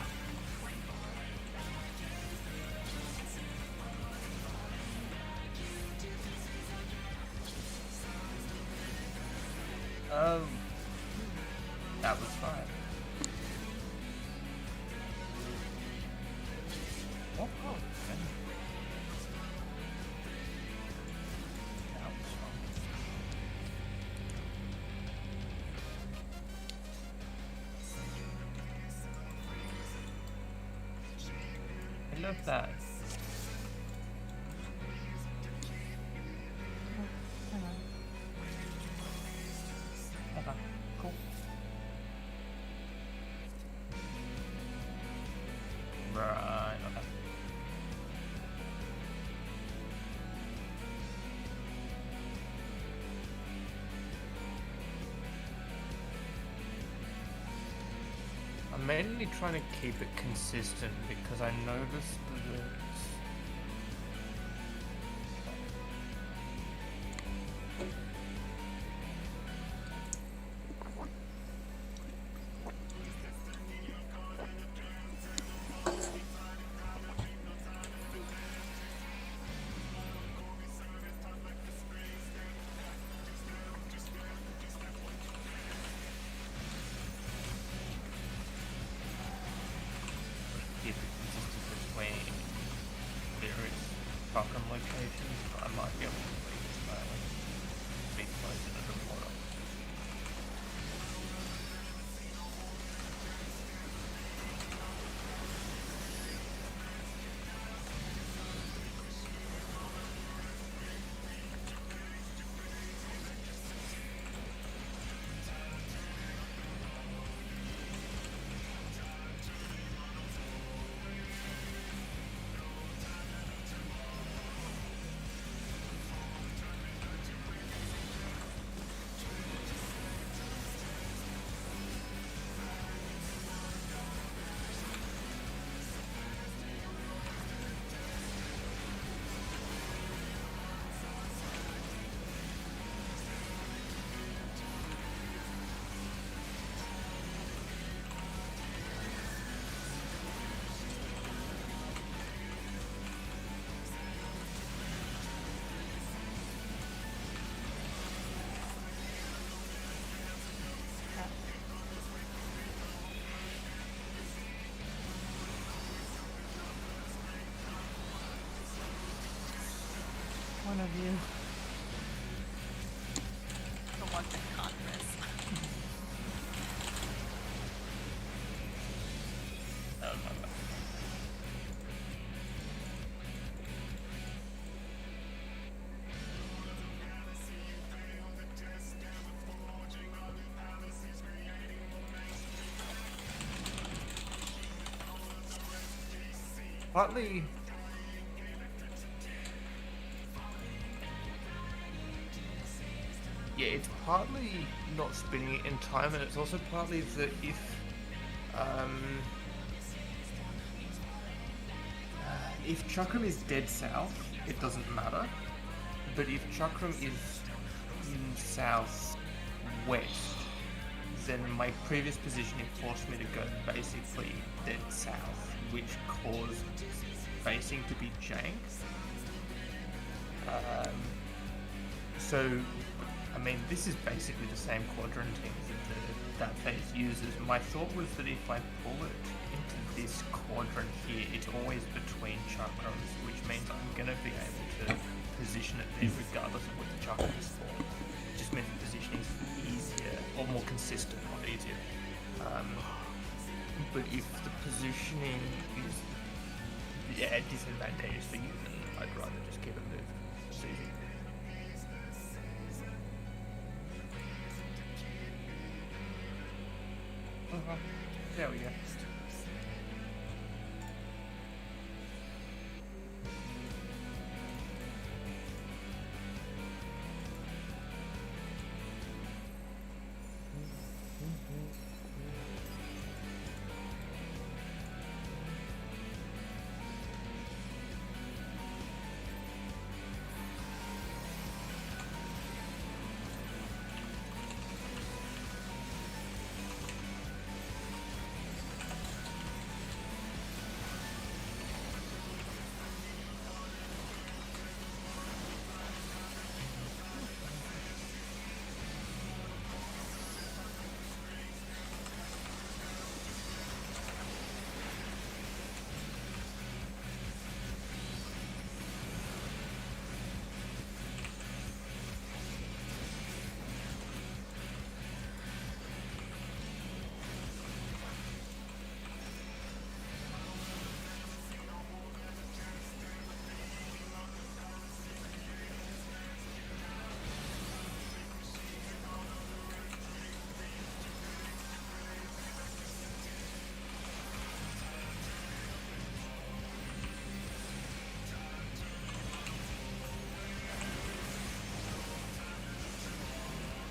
That was fine. Oh, okay. That was fine. I love that. Hang on. Okay, cool. Right, okay. I'm mainly trying to keep it consistent because I noticed that keep it consistent between various Falcon locations, but I might be able to leave this island be closer to the water. of you. The one that can't miss. Oh, no, no. Partly. Yeah, it's partly not spinning it in time, and it's also partly that if Chakram is dead south, it doesn't matter. But if Chakram is in south west, then my previous positioning forced me to go basically dead south, which caused facing to be janked. So, I mean, this is basically the same quadranting that phase uses. My thought was that if I pull it into this quadrant here, it's always between chakrams, which means I'm going to be able to position it there regardless of what the chakram is for. It just means the positioning is easier, or more consistent, not easier. But if the positioning is disadvantageous for you, then I'd rather just keep it moved. It's easy. There we go.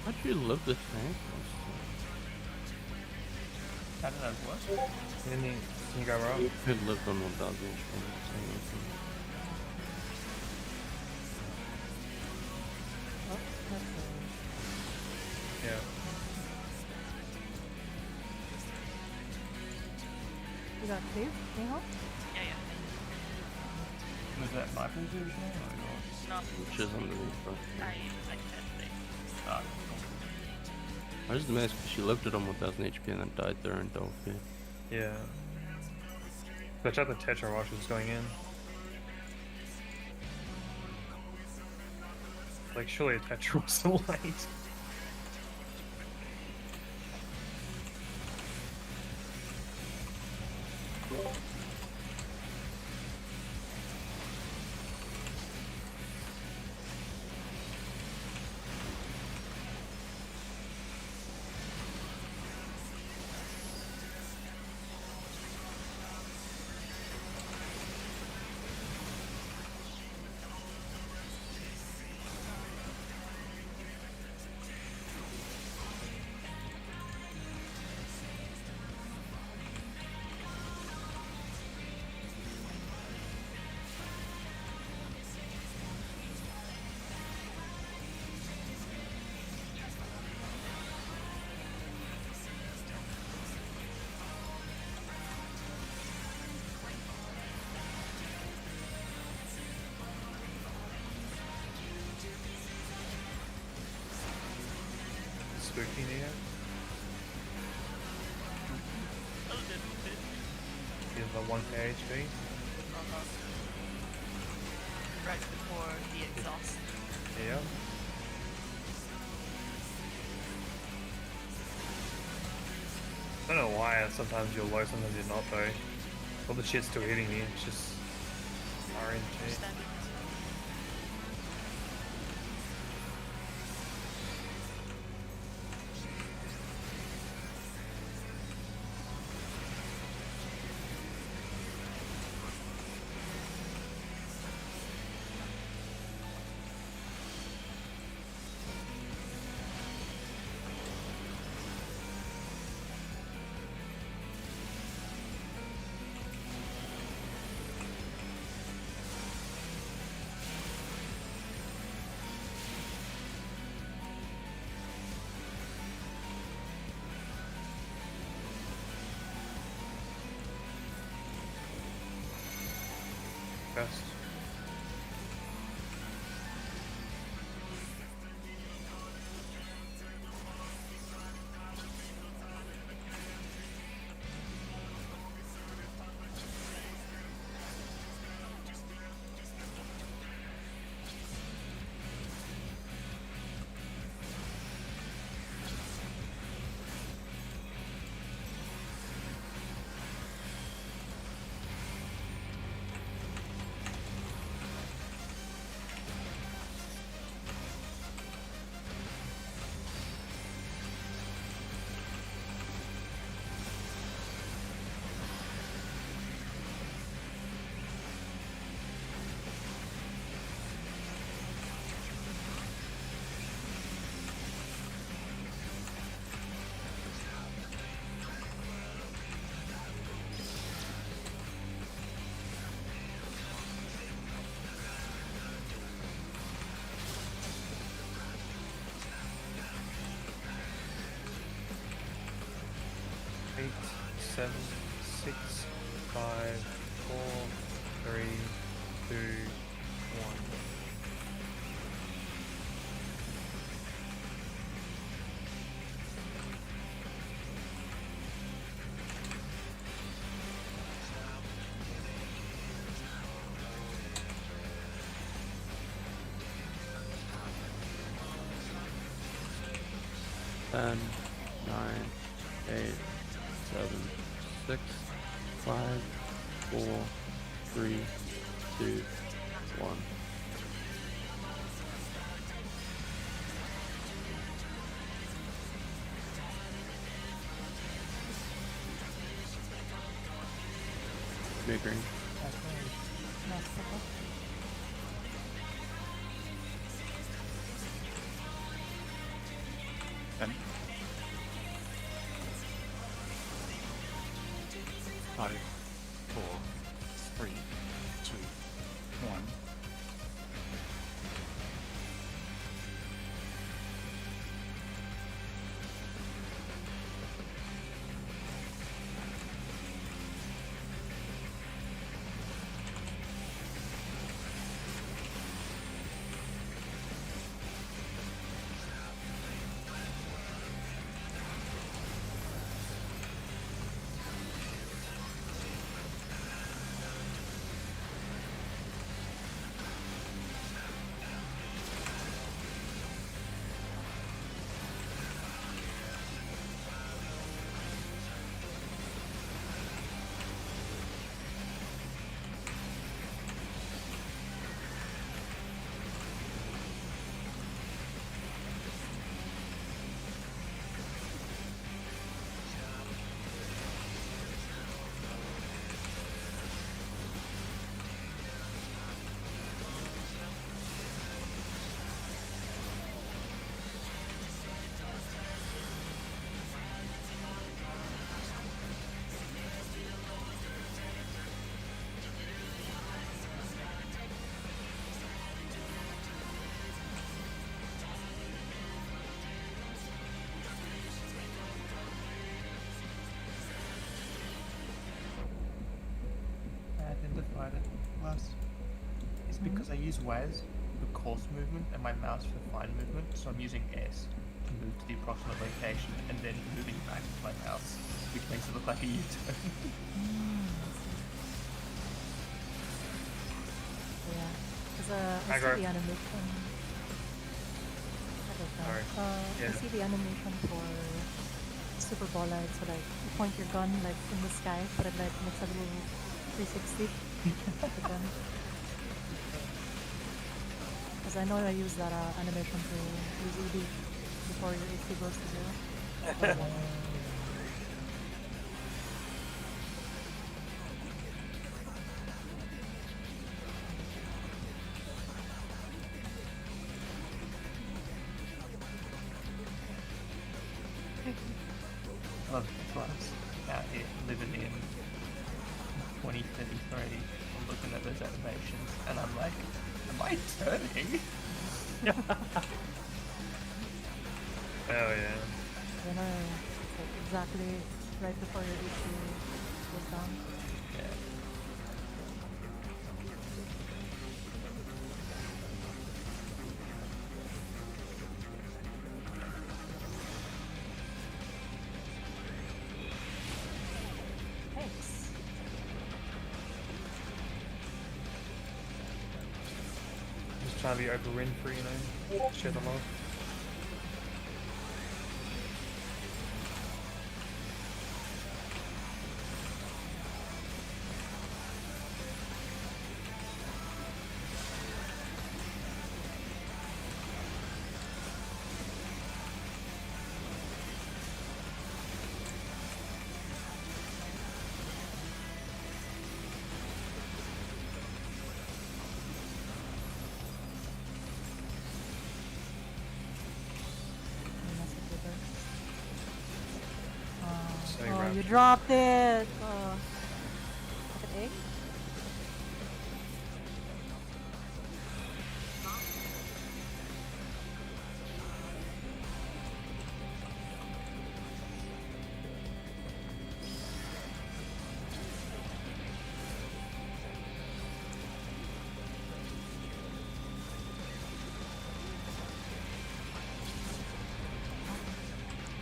How'd you live this tank? I don't know what. Can you go wrong? You could live on 1000 HP. Oh, that's Yeah. You got Steve? Can you help? Yeah, yeah. Was that my position or yours? No, Which is underneath her. I can't say. Ah, I was amazed because she lived it on 1000 HP and then died there in Delphi. Yeah. I thought the Tetra Wash was going in. Like, surely a Tetra was so late. Spooky Neo. A little bit. Give a 1k HP. right before the exhaust. Yeah. I don't know why sometimes you're low, sometimes you're not though. All the shit's still hitting me, it's just RNG. Standing. Best. Eight, 7, 6, 5, 4, 3, 2, 1. Ten, 9, 8, 7, 6, 5, 4, 3, 2, 1. Big green. Mexico. And 5, 4, 3, 2, 1. I identified it last. It's because I use WAS for coarse movement and my mouse for fine movement, so I'm using S to move to the approximate location and then moving back with my mouse, which makes it look like a U-turn. Yeah, because Because I see the animation. Sorry. I Yeah. see the animation for Super Bola. So like you point your gun like in the sky, but it like makes a little 360 with the gun. Because I know I use that animation to use ED before your HP goes to 0. Love the class out here living in 2033. I'm looking at those animations and I'm like, am I turning? Oh yeah. I know it's like exactly right before your HP goes down. Yeah. Thanks. Just trying to be Oprah Winfrey, you know? Share the love. Oh, you dropped it! Like an egg?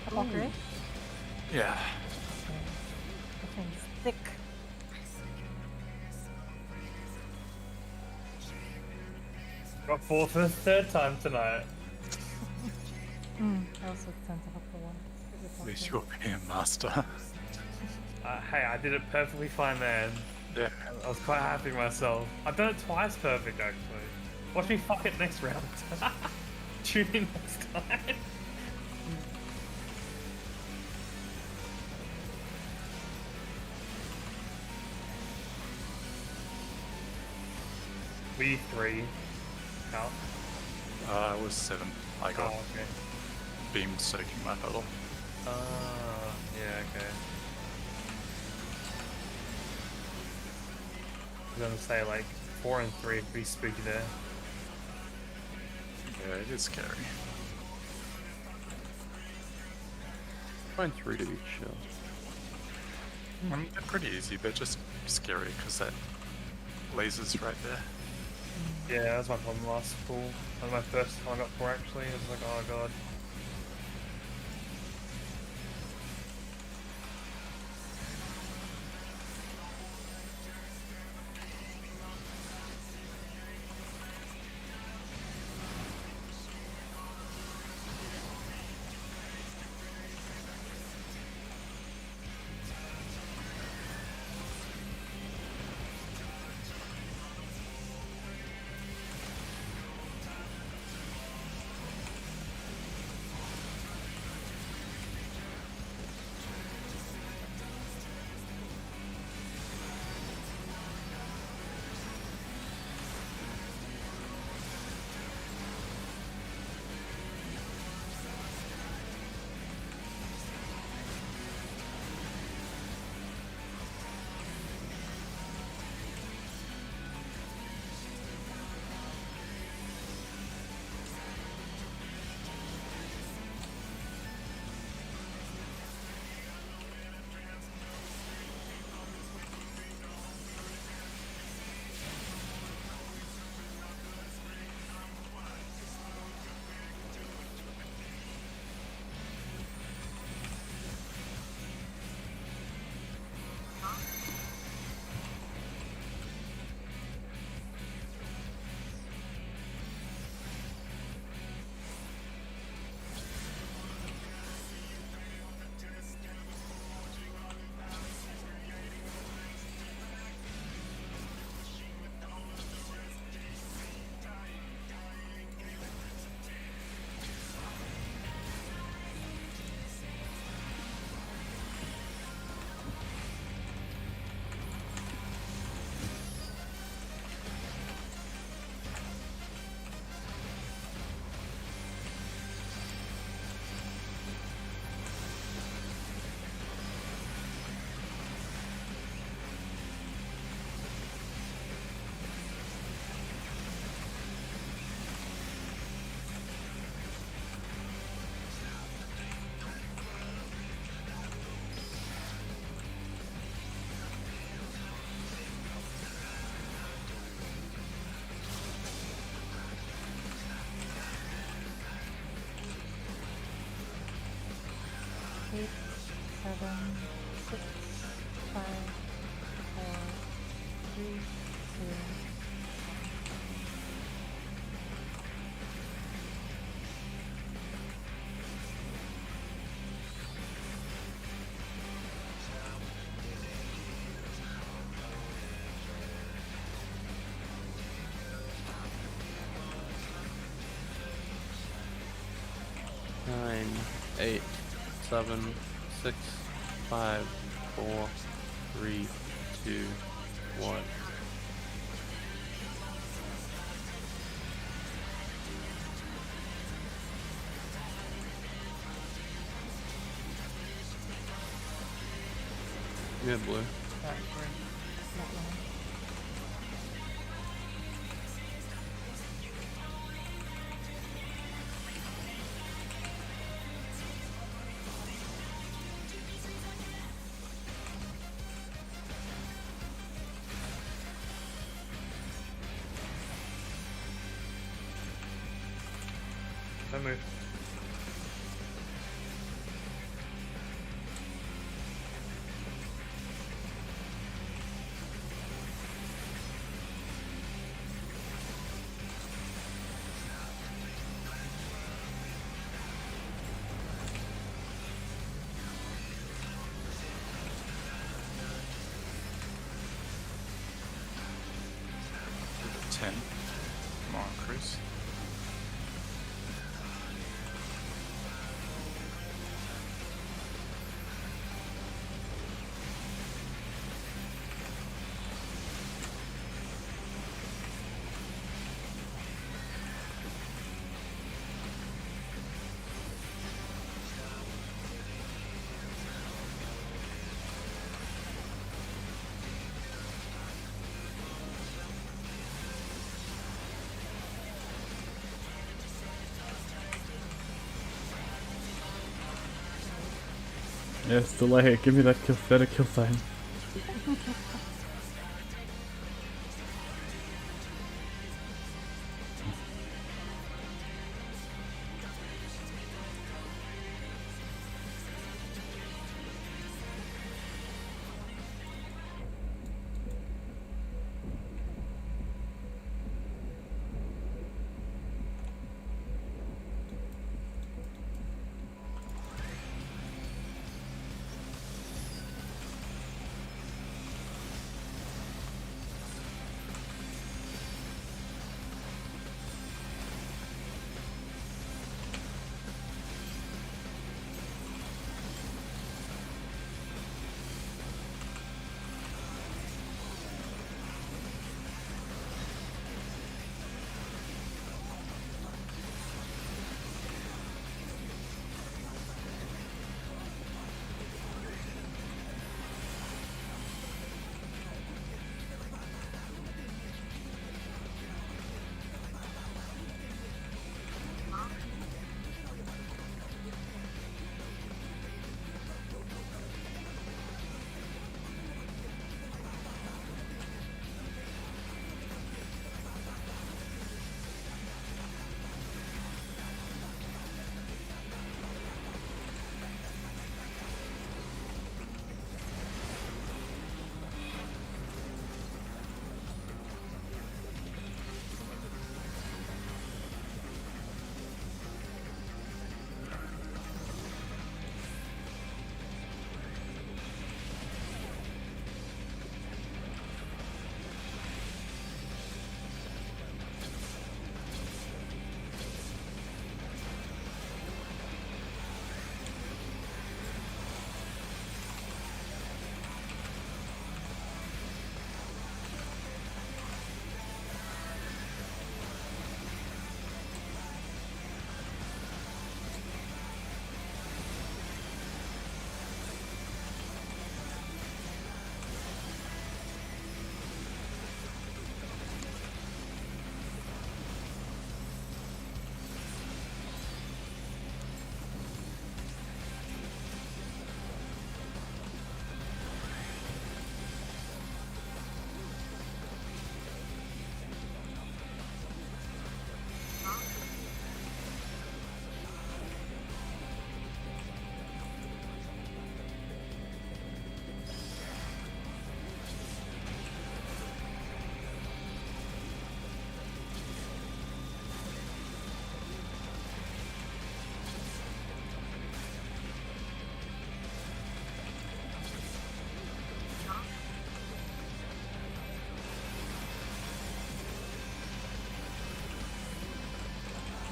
A Valkyrie? Yeah. The thing's thick. Got 4 for the 3rd time tonight. I also tend to have the one. At least you're being master. Hey, I did it perfectly fine, man. Yeah. I was quite happy with myself. I've done it twice perfect, actually. Watch me fuck it next round. Tune in next time. We 3. Count. I was 7. I got Oh, okay. beam soaking my hurdle. Yeah, okay. I was gonna say like 4 and 3 would be spooky there. Yeah, it is scary. Find 3 to each shell. I mean, they're pretty easy, they're just scary because that laser's right there. Yeah, that was my problem last pool. That was my first time I got 4 actually. I was like, oh god. 8, 7, 6, 5, 4, 3, 2, 9, 8, 7, 6, 5, 4, 3, 2, 1. Yeah, blue. Alright, green. flatline. Don't move. Ten. Come on, Chris. Yes, delay. Give me that kill, better kill time.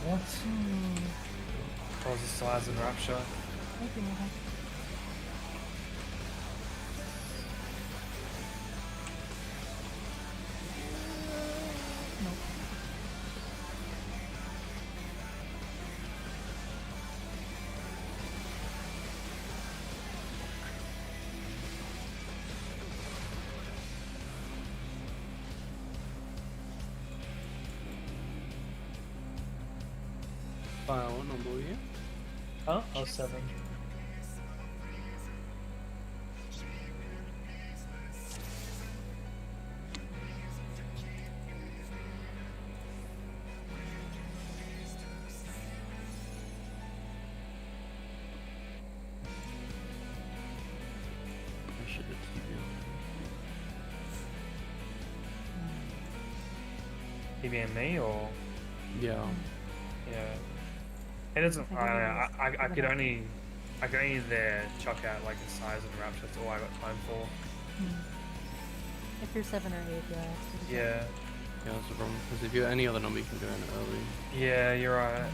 What? Causes size and rapture. Maybe not. Nope. What number were you? Huh? I was 7. I should have TBN me or? Yeah. Yeah. It doesn't. I could only there chuck out like a size and rapture. That's all I got time for. If you're 7 or 8, yeah. it's pretty good. Yeah. Yeah, that's the problem. Because if you're any other number, you can go in early. Yeah, you're right.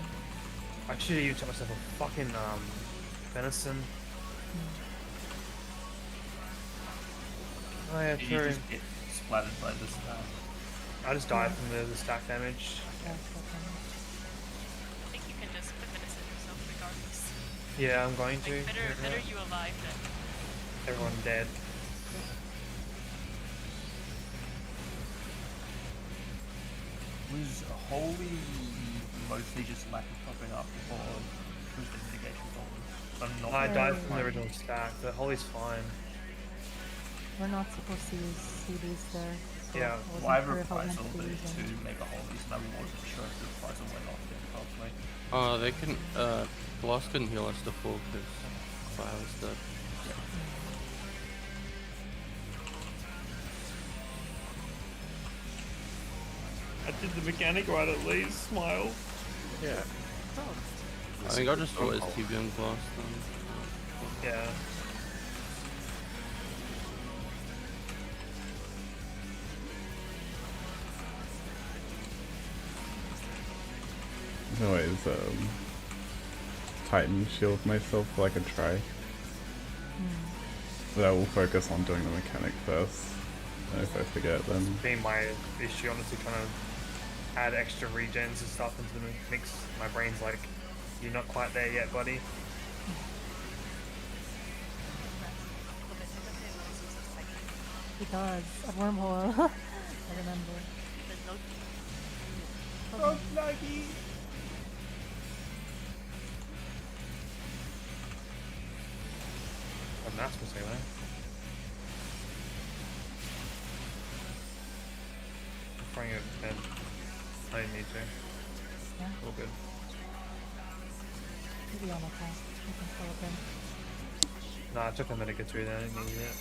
I should have even took myself a fucking venison. Oh yeah, Did true. you just get splattered by the stack? I just died from the stack damage. Yeah, it's okay. I think you can just put medicine yourself regardless. Yeah, I'm going to. Like, better you alive than Everyone dead. Was Holy mostly just lack of topping up or boosted mitigation dollars? I'm not I died Right. from the original stack. The holy's fine. We're not supposed to use CDs there. So Yeah. I wasn't Well, I sure if I meant reprisal to did use it them. to make a holies and I wasn't sure if the reprisal went off yet halfway. Oh, they can. Blast couldn't heal us to full because Fire was dead. I did the mechanic right at least. Smile. Yeah. I think I'll just always TBN Blast then. Yeah. Anyways, Titan shield myself like a try. But I will focus on doing the mechanic first. And if I forget, then Being my issue, honestly, trying to add extra regens and stuff into the mix. My brain's like, you're not quite there yet, buddy. He does. A wormhole. I remember. there's no Oh, Nuggy! I'm not supposed to say that. I'm throwing it at 10. I didn't need to. Yeah. All good. Maybe on a pass. We can throw it in. Nah, I took a minute to get through that. I didn't need it.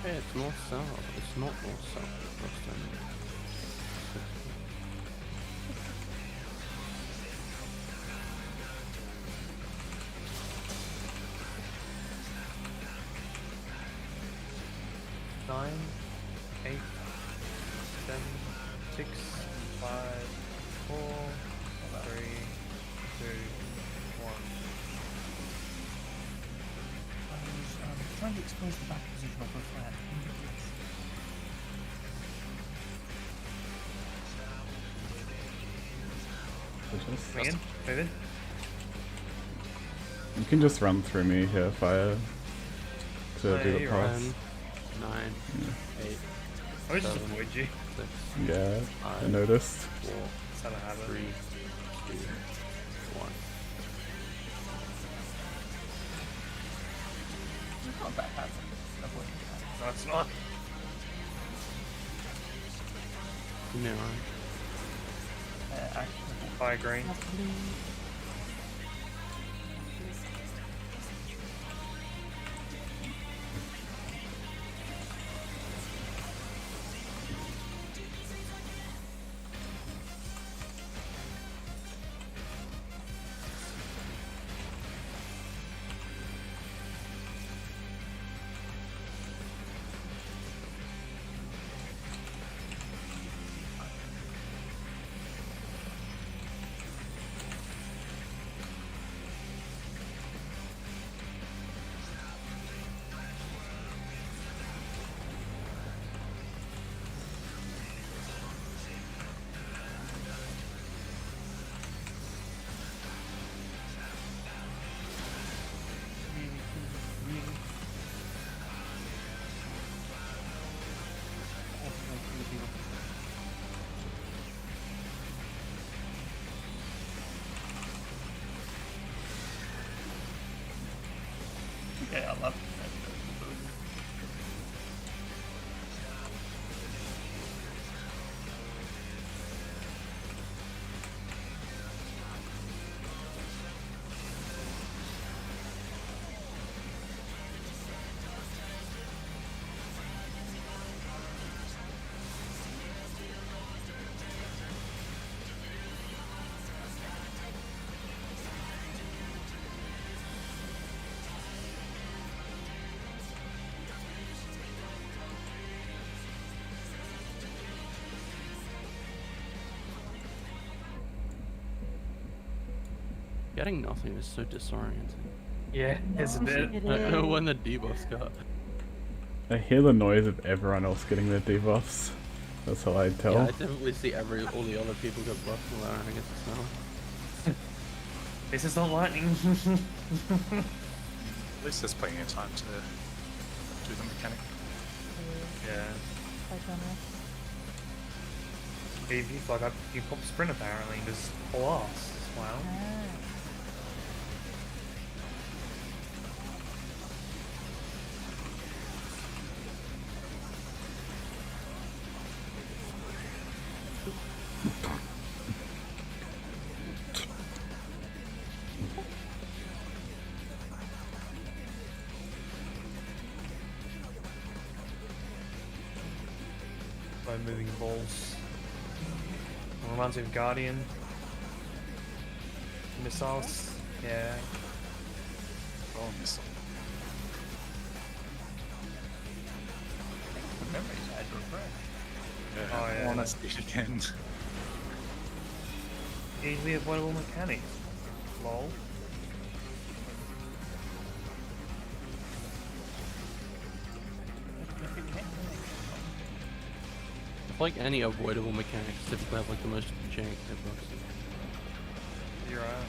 Hey, it's north south. It's not north south. Last time. Nine, 8, 7, 6, 5, 4, 3, 2, 1. I was trying to expose the back position of the flag. Coming in, move in. you can just run through me here, Fire. to Oh, do yeah, the you're pass. 10, 9, 8, I just 7, avoid you. 6, Yeah, I 5, noticed. 4, That's how I have 3, it. 2, 1. It's not that bad. Avoiding that. No, it's not. No. Actionable. Fire green. Lovely. Yeah, I love it. Getting nothing is so disorienting. Yeah, it's a bit. It Like, is. when the debuffs got. I hear the noise of everyone else getting their debuffs. That's how I tell. Yeah, I definitely see all the other people get buffed from there, I guess it's now. This is not lightning. At least there's plenty of time to do the mechanic. Yeah. Quite generous. If you fuck up, you pop sprint apparently and just pull off. Wow. Ah. By moving balls. Reminds me of Guardian. Missiles. Yeah. Oh, missile. The memory's had refresh. Yeah, Oh, yeah. I want to see it again. Easily avoidable mechanics. Lol. I feel like any avoidable mechanics typically have like the most jank hitbox. You're right.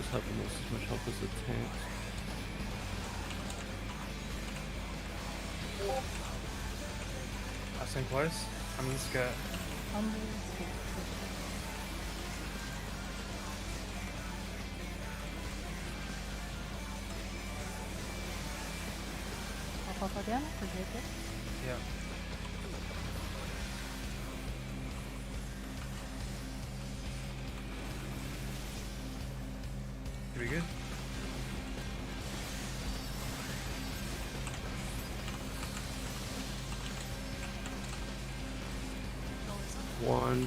just have almost as much health as the tanks. Nice and close. I'm just gonna. Pop up again, forget it. Yeah. Pretty good. One,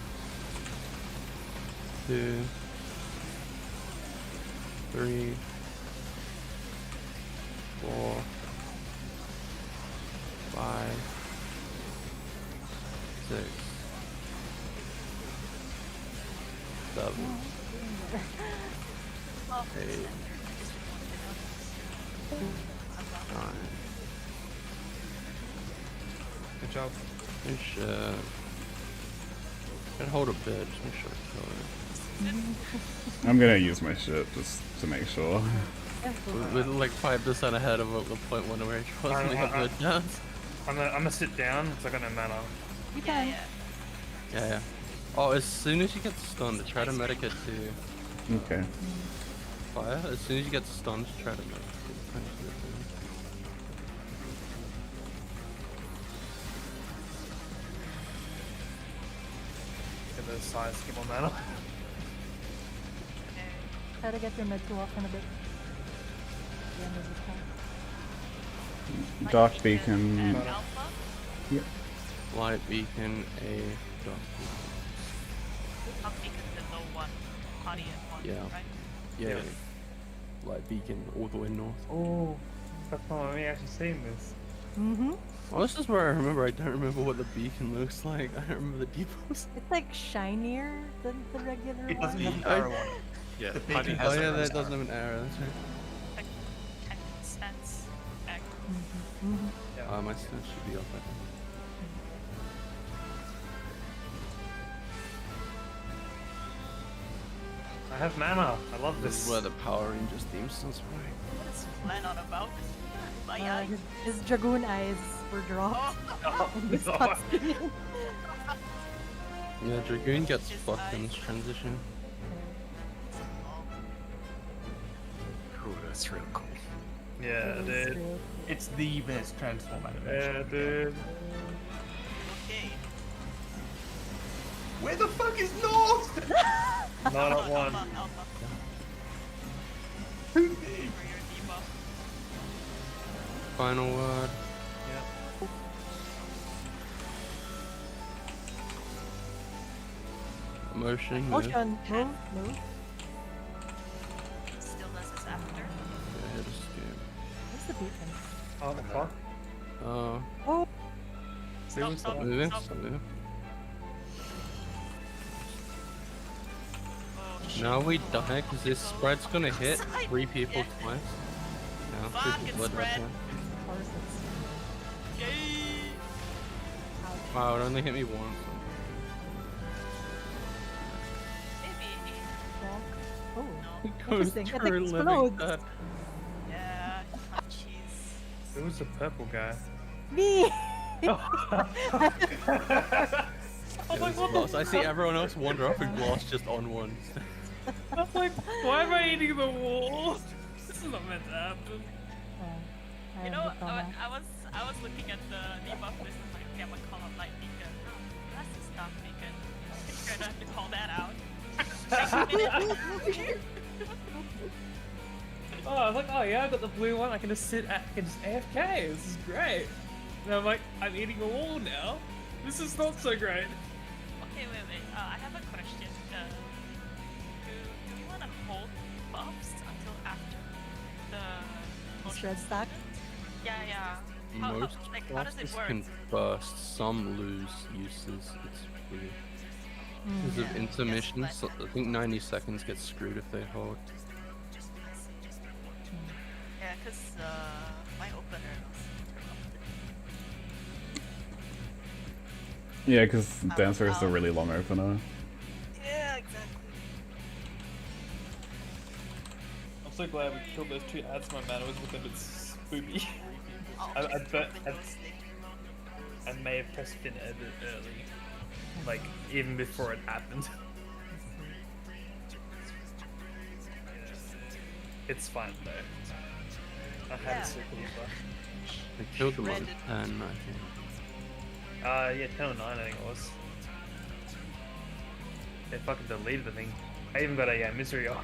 2, 3, 4, 5, 6, 7, 8, 9. Good job. Finish, can hold a bit, just make sure I kill it. I'm gonna use my shit just to make sure. We're like 5% ahead of the point one where I was have no chance. I'm gonna sit down because I got no mana. You can. Yeah. Oh, as soon as you get stunned, try to medic it to Okay. fire. As soon as you get stunned, try to medic it. Get those sides, keep on mana. Try to get your mid 2 off in a bit. The end of the time. Dark Beacon. Alpha? Yep. Light beacon, a dark beacon. I'll take the low one, party at one, Yeah. right? Yeah. Light beacon all the way north. Oh, that's not me actually seeing this. Mm-hmm. Oh, this is where I remember. I don't remember what the beacon looks like. I don't remember the depots. It's like shinier than the regular It doesn't one. have an arrow on it. Yeah, The Putty beacon has Oh yeah, an that arrow. doesn't have an arrow. That's right. 10 cents back. Mm-hmm. My stance should be off. I think. I have mana. I love This this. is where the Power Rangers theme starts right. What is Flan on about? My eye. His dragoon eyes were dropped. Oh, in this no. cutscene. Yeah, Dragoon gets Just fucked in eyes. this transition. Ooh, that's real cool. Yeah, dude. It's the best transform animation. Yeah, dude. Okay. Where the fuck is North? Not at one. Alpha. For your debuff. Final word. Yeah. Motion. Motion. Move. Move. Stillness is after. Yeah, hit escape. Where's the beacon? Oh, the fuck? Oh. Stop. Moving. Stop. Stop moving. Oh, shit. Now we die because this spread's gonna hit Side. 3 people Yeah. twice. Yeah, Fuck, 3 it's people spread. dead. Horses. Yay! Ouch. Wow, it only hit me once. Maybe. Walk. Oh. It goes Interesting. It through living explodes. dead. Yeah. Jeez. Who was the purple guy? Me. Oh my god, Lost. I see everyone else wander up and Gloss just on one. I was like, why am I eating the wall? This is not meant to happen. Oh, You I know, am the trauma. I was looking at the debuff list and like, okay, I'm gonna call up Light Beacon. That's the Dark Beacon. You're gonna have to call that out. Oh, I was like, oh yeah, I got the blue one. I can just I can just AFK. This is great. And I'm like, I'm eating a wall now. This is not so great. Okay, wait. I have a question. Do we want to hold buffs until after the motion? Spread stack. Yeah. How Most how does it classes work? can burst, some lose uses. It's weird. Because of Yeah, intermission, yes, so I think 90 seconds get screwed if they hold. Yeah, because my opener was Yeah, because Dancer is a really long opener. Yeah, exactly. so glad we killed those 2 ads my mana was with a bit spoopy. I may have pressed fin a bit early. Like, even before it happened. It's fine though. I had a circle before. I killed them on 10, I think. Yeah, 10 or 9 I think it was. They fucking deleted the thing. I even got a misery on.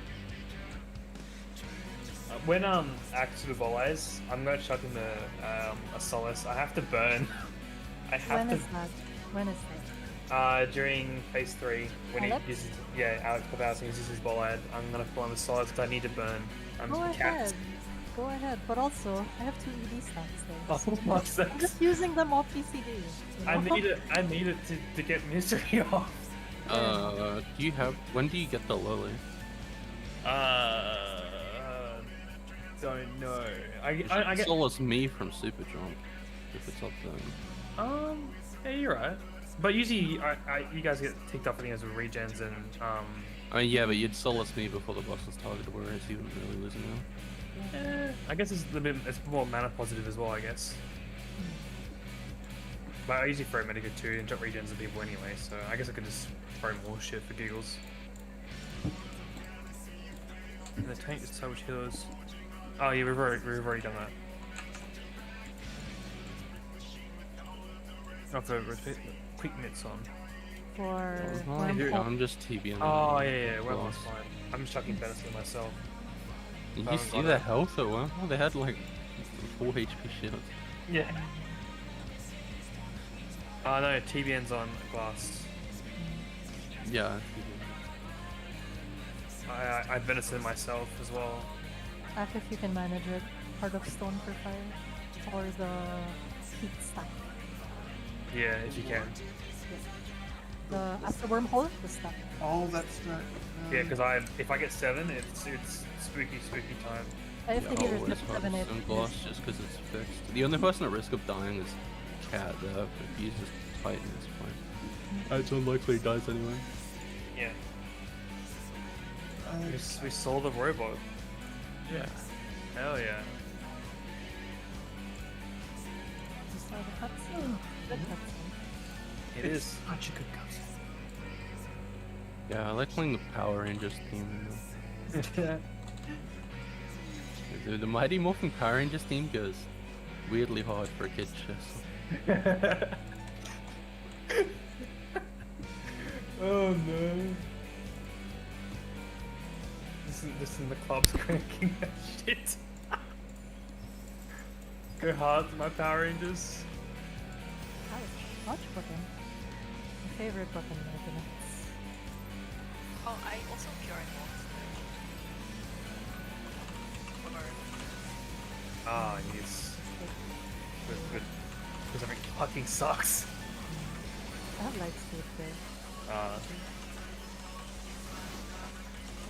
When Axe to the Bolas, I'm gonna chuck in the a Solace. I have to burn. I have When to. is that? When is that? During phase 3, when Alex? he uses Alex Kabowski uses his Bolad, I'm gonna pull on the Solace because I need to burn. I'm Go capped. ahead. Go ahead. But also, I have 2 ED stacks there. Oh my sakes. I'm just using them off PCD. You I know? need it to get misery off. Do you have? When do you get the Lily? Don't know. I get solace me from Super Jump if it's up there. Yeah, you're right. But usually, you guys get ticked off. I think as with regens and I mean, yeah, but you'd solace me before the boss was targeted, whereas you wouldn't really lose now. I guess it's a little bit. It's more mana positive as well. I guess. But I usually throw Medica too and drop regens at people anyway, so I guess I could just throw more shit for giggles. And the tank is so much healers. Oh yeah, we've already done that. Oh, for quick mitts on. For I'm just TBing. Oh yeah, well that's fine. I'm just chucking benefit myself. Did you see the health at one? Oh, they had like 4 HP shields. Yeah. Oh no, TBN's on glass. Yeah. I venison myself as well. Ask if you can manage it. Heart of Stone for fire. Or the heat stack. Yeah, if you can. The after wormhole, the stack. Oh, that's right. Yeah, because if I get 7, it's spooky time. If the healer's always not 7, it some gloss just because it's fixed. The only person at risk of dying is Cat, though. If he uses Titan, it's fine. It's unlikely he dies anyway. Yeah. We saw the robot. Yeah. Hell yeah. You saw the cutscene. Good cutscene. It is. Such a good cutscene. Yeah, I like playing the Power Rangers theme. The Mighty Morphin Power Rangers theme goes weirdly hard for a kid's chest. Oh no. This in the club's cranking that shit. Go hard to my Power Rangers. Ouch. Watch button. My favorite button in Epinex. Oh, I also pure involved. Ah, yes. Good. Because everything fucking sucks. I have light speed there.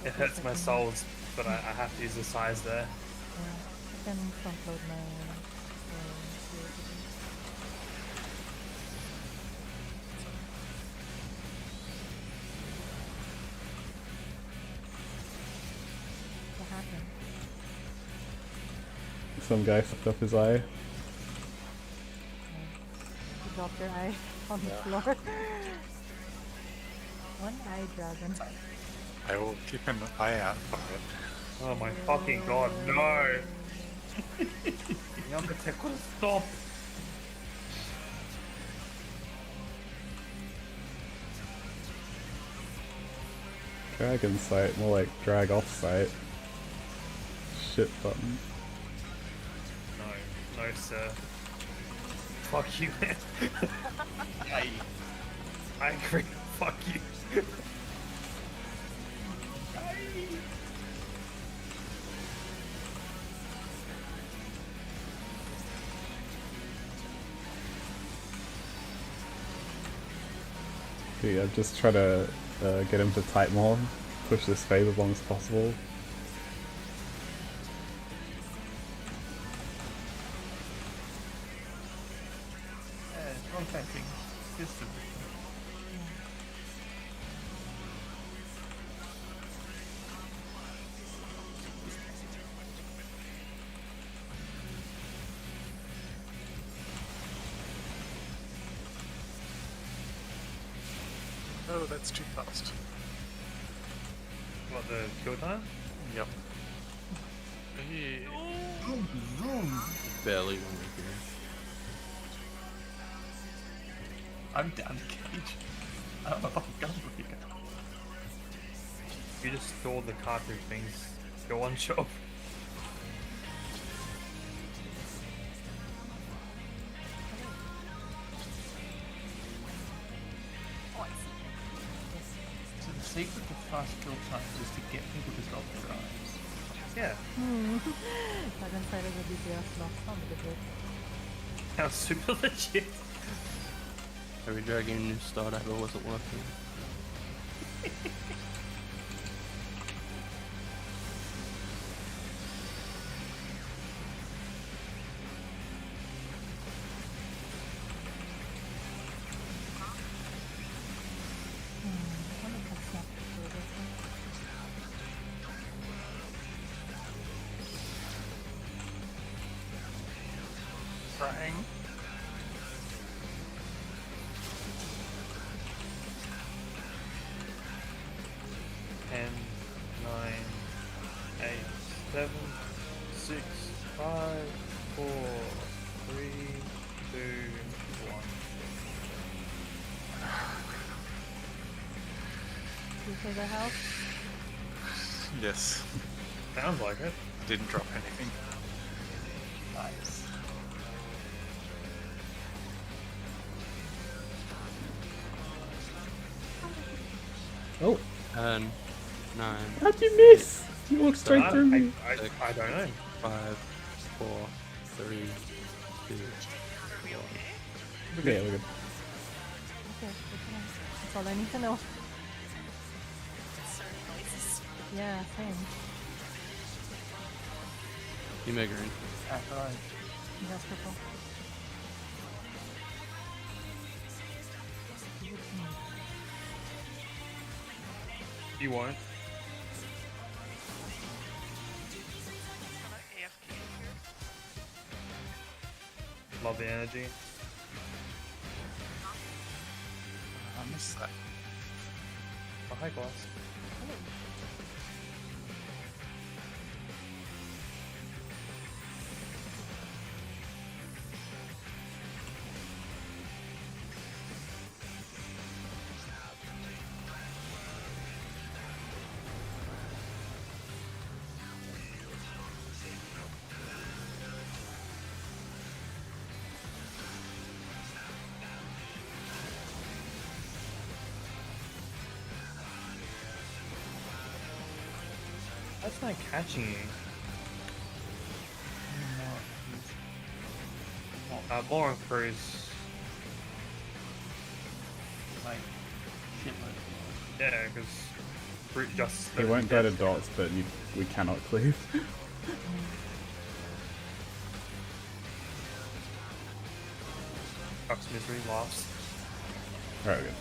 It hurts my souls, but I have to use the size there. Yeah, I can front load my what happened? Some guy fucked up his eye. You dropped your eye on the floor. One-eye dragon. I will keep an eye out for it. Oh my fucking god, no! Yamate, stop! Dragon sight, more like drag off sight. Shit button. No, sir. Fuck you, man. I agree. Fuck you. Yeah, I'm just trying to get him to type more, push this phase as long as possible. Rotating system. Oh, that's too fast. What, the kill time? Yep. Hey. Barely one with you. I'm down the cage. I don't have a fucking gun with you. You just store the cartridge things. Go on shop. So the secret to fast kill time is to get people to drop their eyes. Yeah. That inside of the DPS last time we did it. Sounds super legit. Every dragon new start ever wasn't working. I wonder if that's not good, I think. Bang. Ten, 9, 8, 7, 6, 5, 4, 3, 2, 1. Do you say the house? Yes. Sounds like it. Didn't drop anything. Nice. Oh, 10, 9, how'd you miss? You walked straight I, through me. I don't know. 5, 4, 3, 2. Yeah, we're good. Okay, good to know. That's all I need to know. Certain noises. Yeah, same. You make green. Alright. That's purple. You won't. AFK here. Love the energy. I missed that. Oh, hi, Glass. That's not catching you. More on cruise. Like, shitload. Yeah, because brute justice. He won't go to dots, but we cannot cleave. Fox Misery laughs. Alright, good.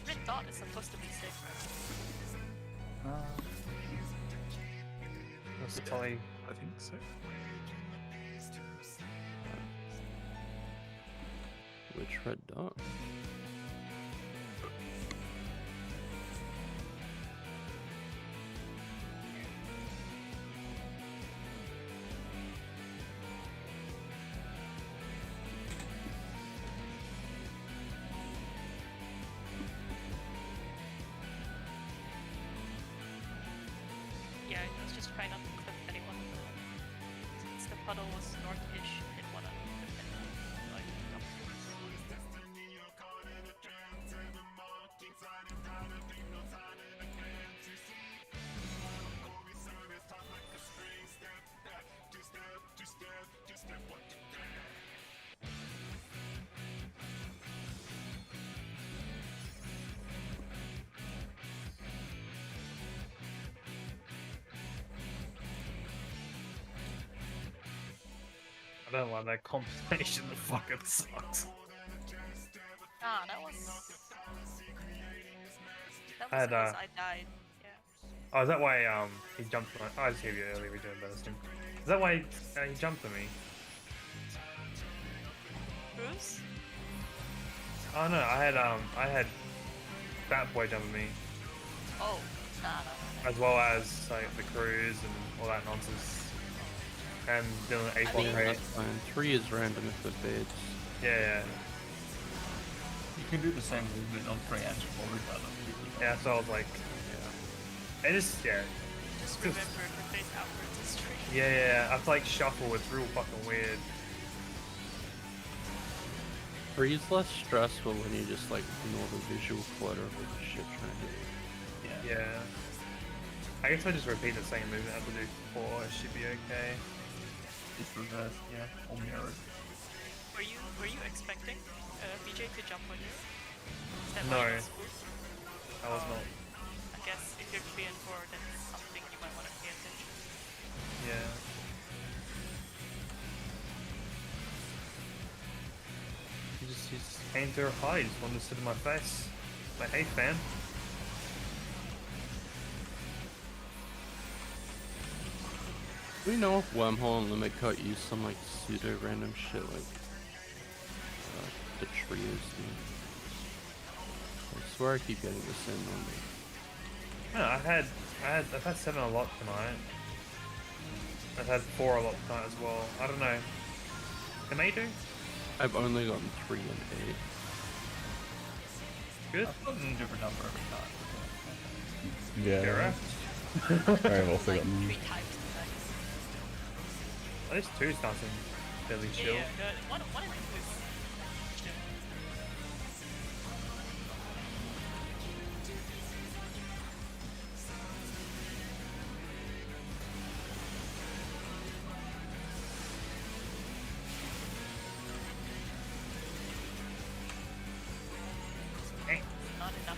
Red dot is supposed to be sick, right? That's probably. I think so. Which red dot? Yeah, I was just trying not to clip anyone. Since the puddle was north-ish, I didn't want to clip anyone. Like, I don't like that combination. That fucking sucks. ah, that was I had, because I died. Yeah. Oh, is that why he jumped on? Oh, I just gave you early return Benison. Is that why he jumped on me? Bruce? Oh no, I had Bat Boy jumping me, Oh, nah. as well as like the cruise and all that nonsense. And doing an 8 block mean, rate. That's fine. 3 is random if it fades. Yeah, You can do the same movement on 3 and 4 regardless. yeah. So I was like, yeah. It is, yeah. Just remember to face outwards is straight. Yeah. I feel like shuffle. It's real fucking weird. 3 is less stressful when you just like ignore the visual clutter of the shit trying to Yeah. I guess I just repeat the same movement as I do before. It should be okay. It's reversed, yeah, or mirrored. Were you expecting BJ to jump on you? Is that No. why it was spooked? I was not. I guess if you're 3 and 4, that's something you might want to pay attention. Yeah. He just came through high. He just wanted to sit in my face. Like, hey, fam. Do we know if Wormhole and Limit Cut use some like pseudo random shit like the trios do? I swear I keep getting the same number. No, I've had 7 a lot tonight. I've had 4 a lot tonight as well. I don't know. Can they do? I've only gotten 3 and 8. Good. I've gotten a different number every time. Yeah. I've also Like gotten. 3 times today. At least 2 starting fairly chill. Yeah, one of them was chill. Hey. Not enough.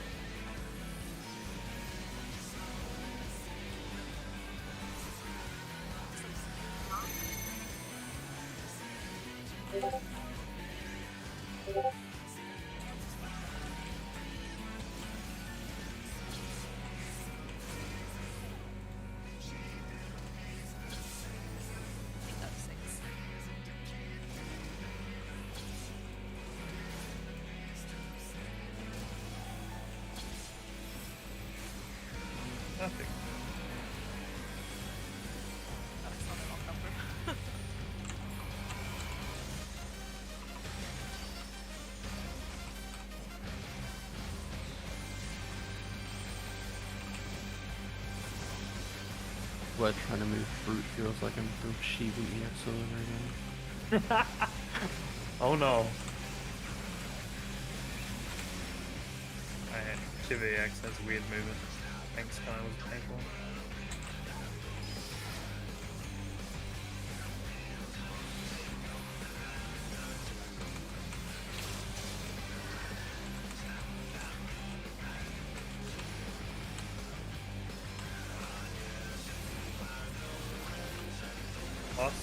I think that's 6. Perfect. That's not a long number. But trying to move fruit feels like I'm doing Shiba EX over again. Oh no. Shiva X has weird movement. Thanks, kind of was painful. Plus.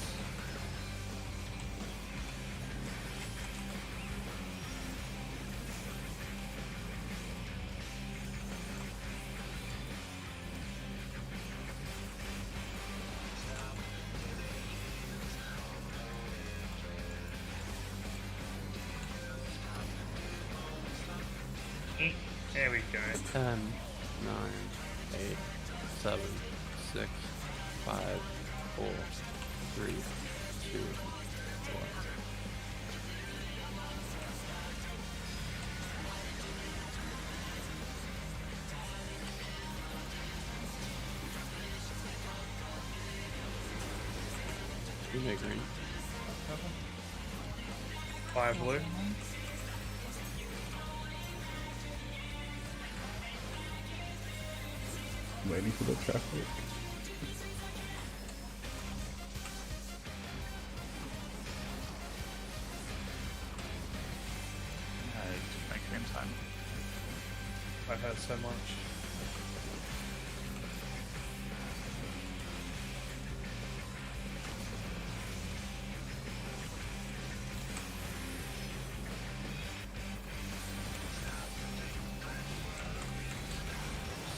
There we go. 10, 9, 8, 7, 6, 5, 4, 3, 2, 1. You make green. Fire blue. Waiting for the traffic. Just make it in time. I've heard so much.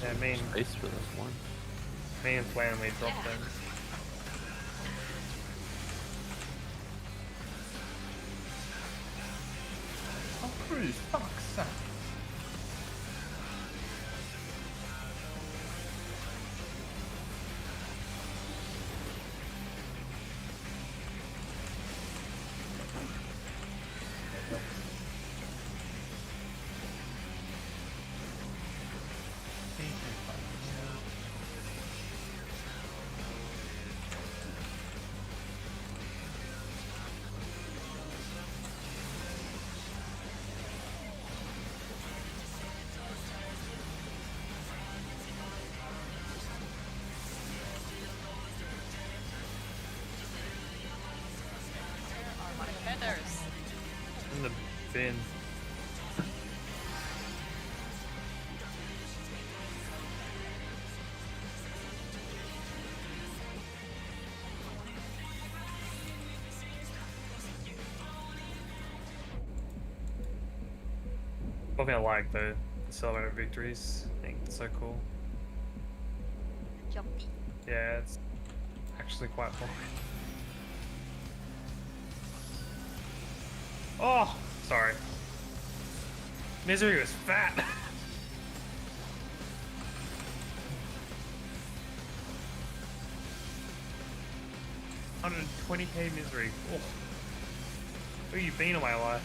Yeah, Space for this one. me and Flan, we dropped them. Oh, Cruz, fuck's sake. Feathers. In the bin. One thing I like though, the celebrate victories. I think it's so cool. Jumpy. Yeah, it's actually quite boring. Oh, sorry. Misery was fat. 120k misery. Oh. Where you been all my life?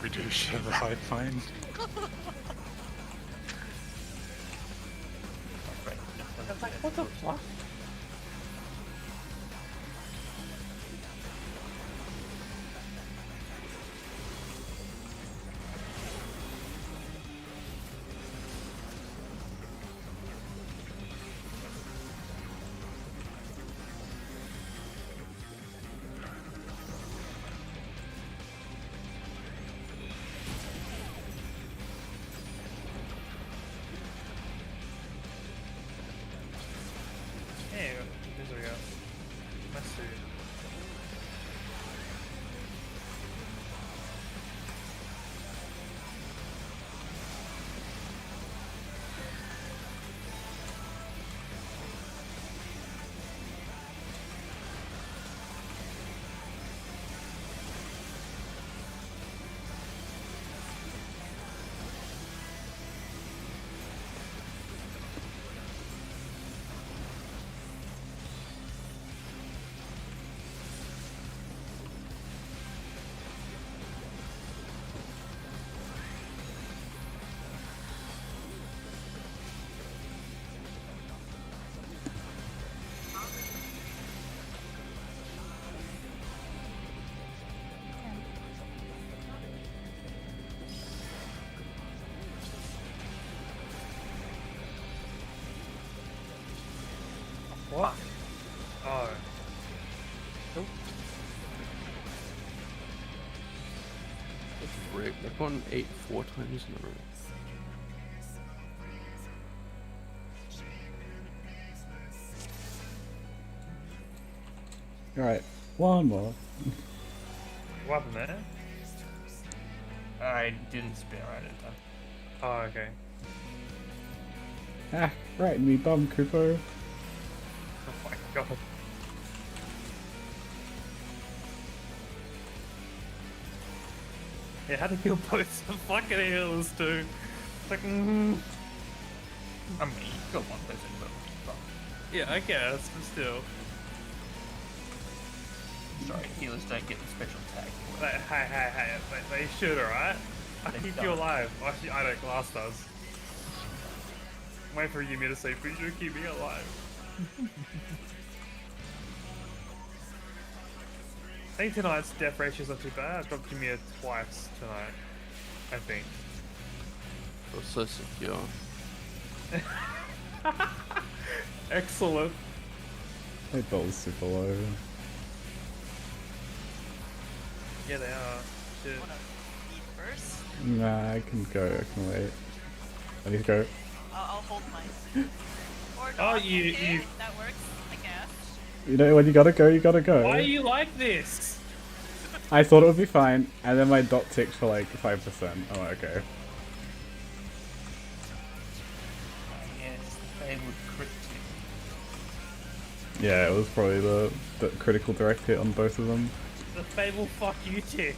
Reduce the high find. What the fuck? Hey, there we go. Let's see. What? Oh. Nope. That's rigged. I've gone 8 4 times in a row. Alright, one more. What happened there? I didn't spin right in time. Oh, okay. Ah, right in me bum, Kupo. Oh my god. Yeah, how to kill both the fucking healers too. Like, I mean, you got one person, but yeah, I guess, but still. sorry, healers don't get the special tag. Like, hey, they should, alright? I They keep you don't. alive. Actually, I don't, Glass does. Wait for Yumi to say, please don't keep me alive. I think tonight's death ratio's not too bad. I dropped Yumi twice tonight, I think. Feel so secure. Excellent. My ball's super low. Yeah, they are. Shit. Wanna eat first? Nah, I can go, I can wait. I need to go. I'll hold mine. Or Oh, not. you- Okay, you- that works, I guess. You know, when you gotta go, you gotta go. Why are you like this? I thought it would be fine, and then my dot ticked for like 5%. I'm like, okay. Yes, they would crit you. Yeah, it was probably the critical direct hit on both of them. The Fable fuck you tick.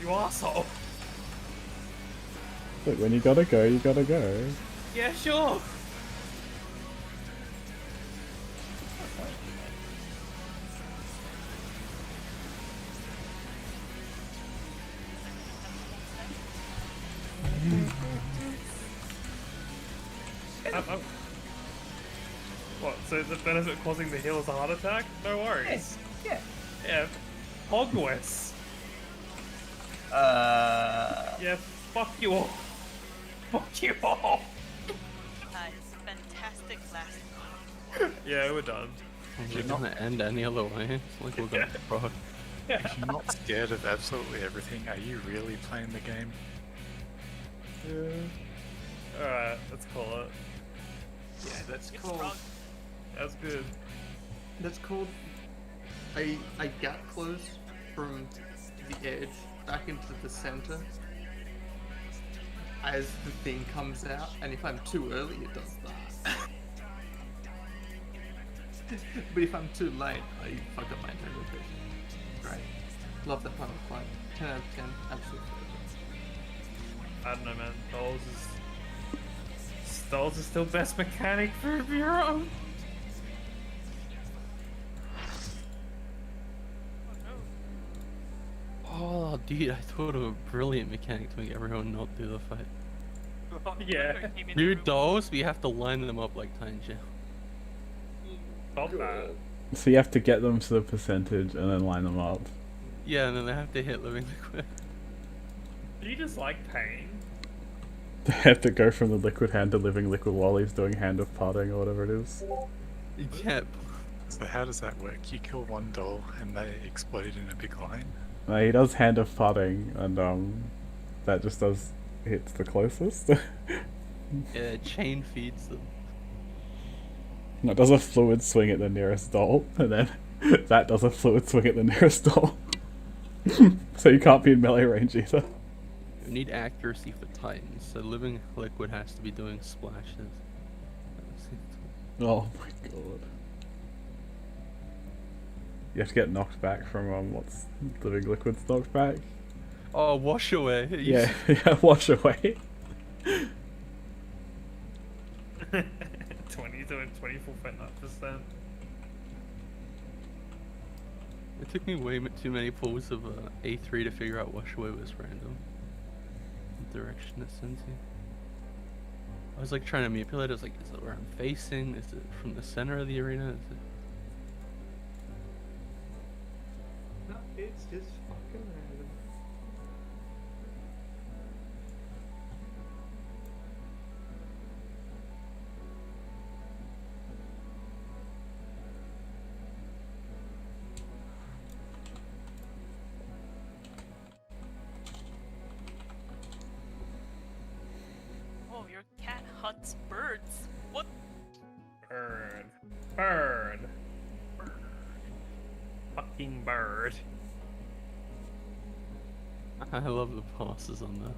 You asshole. Look, when you gotta go, you gotta go. Yeah, sure. What, so the benefit of causing the heal is a heart attack? No worries. Yeah. Yeah. Hogwarts. Yeah, fuck you all. Fuck you all. Nice. Fantastic last Yeah, we're done. Is it gonna end any other way? It's like we're gonna pro. If you're not scared of absolutely everything, are you really playing the game? Yeah. Alright, let's call it. Yeah, that's It's called. wrong. That's good. That's called a gap close from the edge back into the center as the thing comes out, and if I'm too early, it does that. But if I'm too late, I fuck up my interpretation. Great. Love that part of the fight. 10 out of 10. Absolutely. I don't know, man. Dolls is still best mechanic for Bureau. Oh, dude, I thought of a brilliant mechanic to make everyone not do the fight. Yeah. New dolls, we have to line them up like Time Jail. Stop that. So you have to get them to the percentage and then line them up. Yeah, and then they have to hit living liquid. Do you just like pain? They have to go from the liquid hand to living liquid while he's doing hand of parting or whatever it is. Yeah. So how does that work? You kill one doll and they explode in a big line? He does hand of parting, and that just does hits the closest. Yeah, chain feeds them. It does a fluid swing at the nearest doll, and then that does a fluid swing at the nearest doll. So you can't be in melee range either. You need accuracy for Titans, so living liquid has to be doing splashes. Oh my god. You have to get knocked back from what's living liquid's knocked back. Oh, wash away. Yeah, yeah, wash away. 20 to 24.9%. It took me way too many pulls of A3 to figure out wash away was random. The direction it sends you. I was like trying to manipulate. I was like, is it where I'm facing? Is it from the center of the arena? Is it? No, it's just fucking random. Oh, your cat hunts birds. What? Burn. Burn. fucking bird. I love the passes on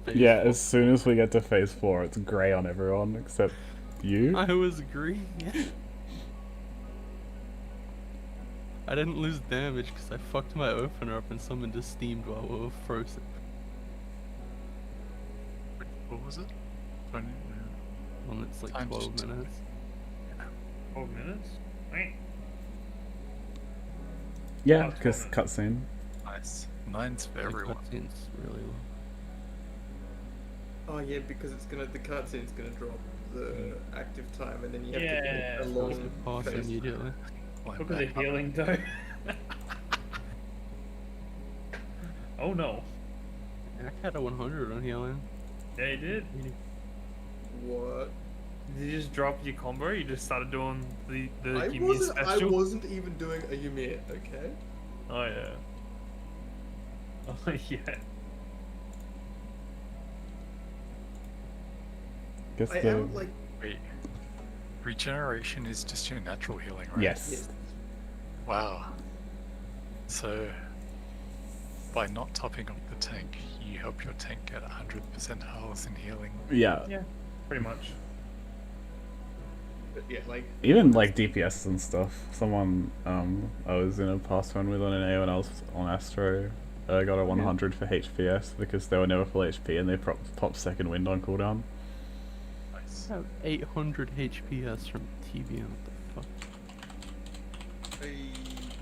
the. Yeah, as soon as we get to phase 4, it's grey on everyone except you. I was green. I didn't lose damage because I fucked my opener up and someone just steamed while we were frozen. What was it? 20, Well, it's like Times 12 two. minutes. 12 minutes? Wait. Yeah, Oh, it's because 12 cutscene. Nice. 9's for The everyone. cutscene's really low. Oh yeah, because it's gonna the cutscene's gonna drop the active time, and then you have Yeah. to do a Supposed long to pass phase. immediately. Like Look at the that. healing though. Oh no. I had a 100 on healing. Yeah, you did. What? Did you just drop your combo? You just started doing the I Ymir special? wasn't even doing a Ymir, okay? Oh yeah. Oh yeah. Guess I the... am like Wait. Regeneration is just your natural healing, right? Yes. Wow. So, by not topping up the tank, you help your tank get 100% health and healing. Yeah. Yeah. Pretty much. but yeah, like Even like DPS and stuff. Someone I was in a past one with on an A when I was on Astro got a 100 for HPS because they were never full HP and they popped second wind on cooldown. Nice. I have 800 HPS from TBM. What the fuck?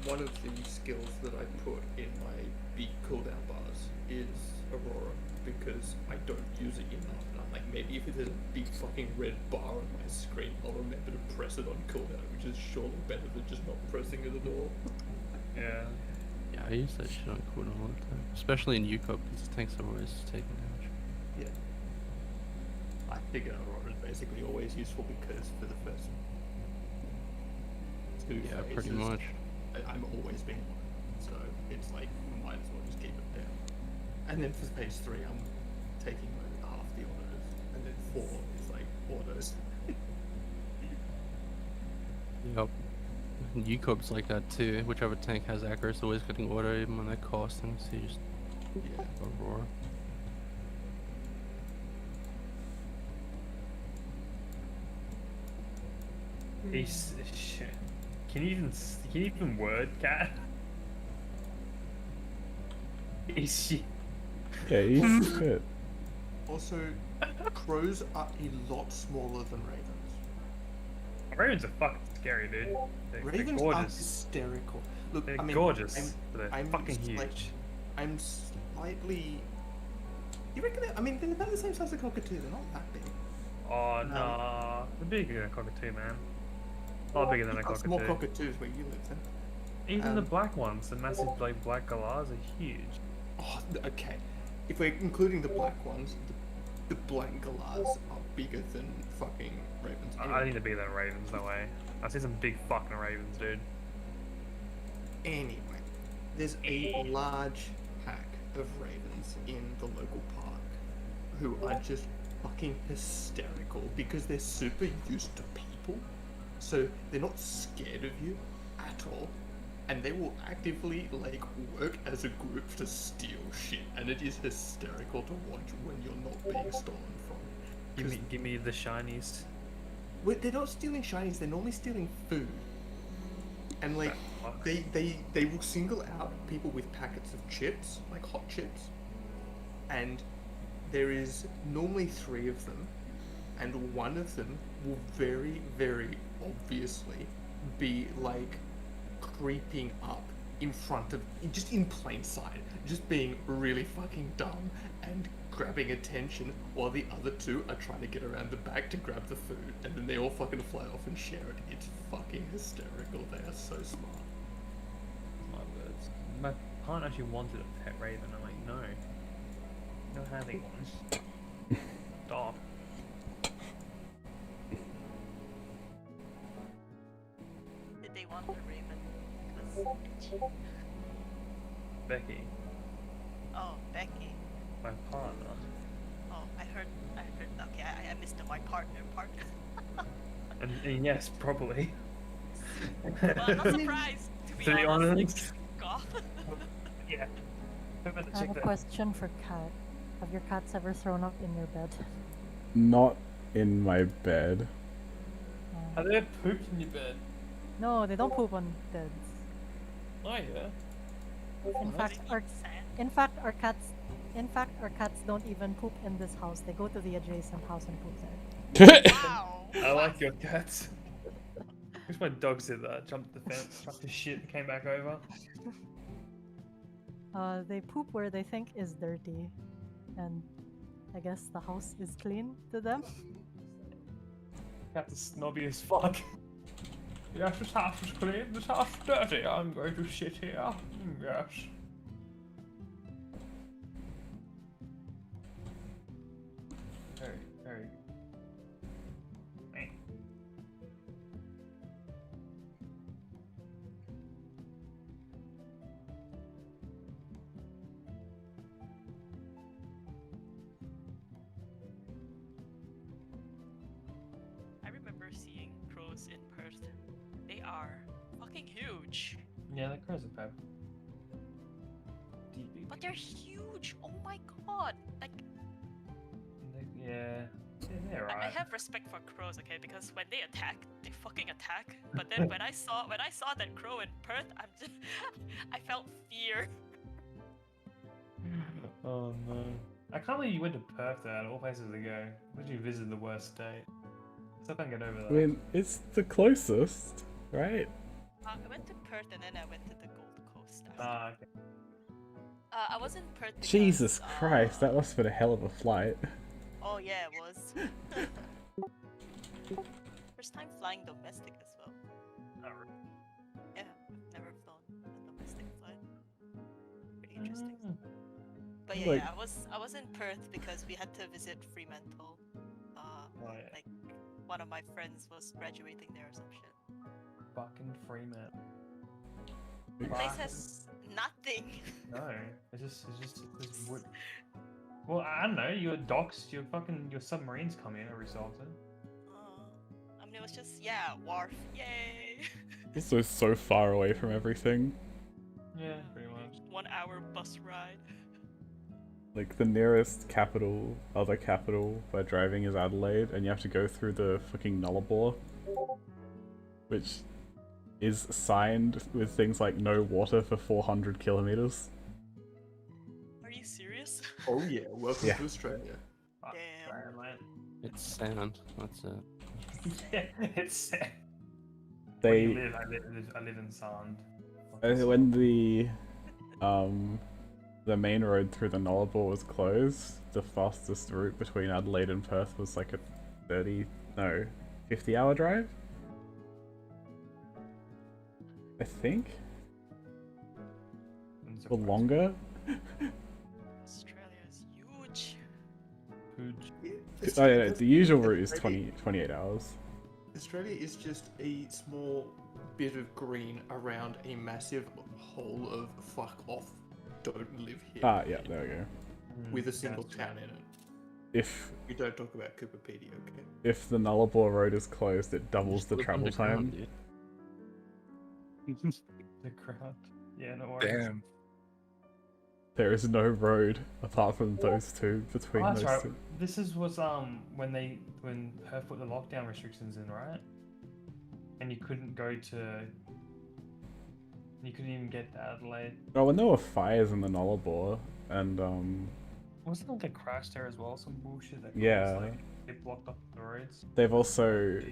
one of the skills that I put in my big cooldown bars is Aurora because I don't use it enough. And I'm like, maybe if there's a big fucking red bar on my screen, I'll remember to press it on cooldown, which is surely better than just not pressing it at all. Yeah. Yeah, I use that shit on cooldown all the time. Especially in UCOP because the tanks are always taking damage. Yeah. I figure Aurora is basically always useful because for the first 2 Yeah, phases, pretty much. I'm always being one, so it's like might as well just keep it down. And then for phase 3, I'm taking like half the autos, and then 4 is like autos. Yep. UCOP's like that too. Whichever tank has aggro is always getting auto even when they're costing, so you just Yeah. Aurora. He's shit. Can you even word, cat? He's shit. Yeah, he's good. Also, crows are a lot smaller than ravens. Ravens are fucking scary, dude. They're Ravens are gorgeous. hysterical. Look, They're I mean, gorgeous, but they're fucking huge. I'm slightly. You reckon? They're about the same size as cockatoos. They're not that big. Oh nah, they're bigger than a cockatoo, man. A lot bigger than a You've got cockatoo. small cockatoos where you live, then. Even the black ones, the massive like black galahs are huge. Oh, okay. If we're including the black ones, the black galahs are bigger than fucking ravens. I think they're bigger than ravens, no way. I see some big fucking ravens, dude. Anyway, there's a large pack of ravens in the local park who are just fucking hysterical because they're super used to people. So they're not scared of you at all. And they will actively, like, work as a group to steal shit. And it is hysterical to watch when you're not being stolen from. Give me the shinies. They're not stealing shinies, they're normally stealing food. And like they will single out people with packets of chips, like hot chips. And there is normally 3 of them, and one of them will very, very obviously be like creeping up in front of, just in plain sight, just being really fucking dumb and grabbing attention while the other 2 are trying to get around the back to grab the food, and then they all fucking fly off and share it. It's fucking hysterical. They are so smart. My words. My partner actually wanted a pet raven. I'm like, no. No having one. Stop. Did they want a raven? 'Cause- Becky, Oh, Becky. my partner. Oh, I heard. Okay, I missed the my partner part. And yes, probably. Well, I'm not surprised, to be To be honest. God. Yeah. I have a question for Kat. Have your cats ever thrown up in your bed? Not in my bed. Have they pooped in your bed? No, they don't poop on beds. Oh yeah. In fact, our cats don't even poop in this house. They go to the adjacent house and poop there. Wow. I like your cats. Wish my dogs did that. Jumped the fence, chucked his shit, and came back over. They poop where they think is dirty, and I guess the house is clean to them. Cats are snobby as fuck. Yes, this house is clean. This house is dirty. I'm going to shit here. Yes. Very. I remember seeing crows in Perth. They are fucking huge. Yeah, the crows are bad. But they're huge. Oh my god. Like Yeah, they're I right. have respect for crows, okay, because when they attack, they fucking attack. But then when I saw that crow in Perth, I felt fear. Oh no. I can't believe you went to Perth though, out of all places to go. Would you visit the worst state? Still can't get over that. I mean, it's the closest, right? I went to Perth and then I went to the Gold Coast. Ah, okay. I was in Perth because, Jesus Christ, that must have been a hell of a flight. Oh yeah, it was. First time flying domestic as well. Yeah, I've never flown a domestic flight. Pretty interesting. But yeah, Like- yeah, I was in Perth because we had to visit Fremantle. Like one of my friends was graduating there or some shit. Fucking Fremantle. The place has nothing. No, it's just wood. Well, I don't know. Your docks, your submarines come in every so often. I mean, it was just wharf. Yay! Also so far away from everything. Yeah, pretty much. 1 hour bus ride. Like, the nearest other capital by driving is Adelaide, and you have to go through the fucking Nullarbor, which is signed with things like no water for 400 kilometers. Are you serious? Oh yeah, welcome Yeah. to Australia. Damn. It's sand. That's it. Yeah, it's sad. They Where you live, I live in sand. when the main road through the Nullarbor was closed, the fastest route between Adelaide and Perth was like a 50-hour drive? I think? Or longer? Australia is huge. Oh yeah, the usual route is 28 hours. Australia is just a small bit of green around a massive hole of fuck off, don't live here. Ah, yeah, there we go. With a single town in it. If We don't talk about Cooperpedia, okay? if the Nullarbor road is closed, it doubles the live travel underground, time. The crowd. Yeah, no worries. Damn. There is no road apart from those two between Oh, that's those right. two. This was when Perth put the lockdown restrictions in, right? And you couldn't even get to Adelaide. Oh, when there were fires in the Nullarbor, and Wasn't there like a crash there as well? Some bullshit that Yeah. caused, like, they blocked up the roads. they've also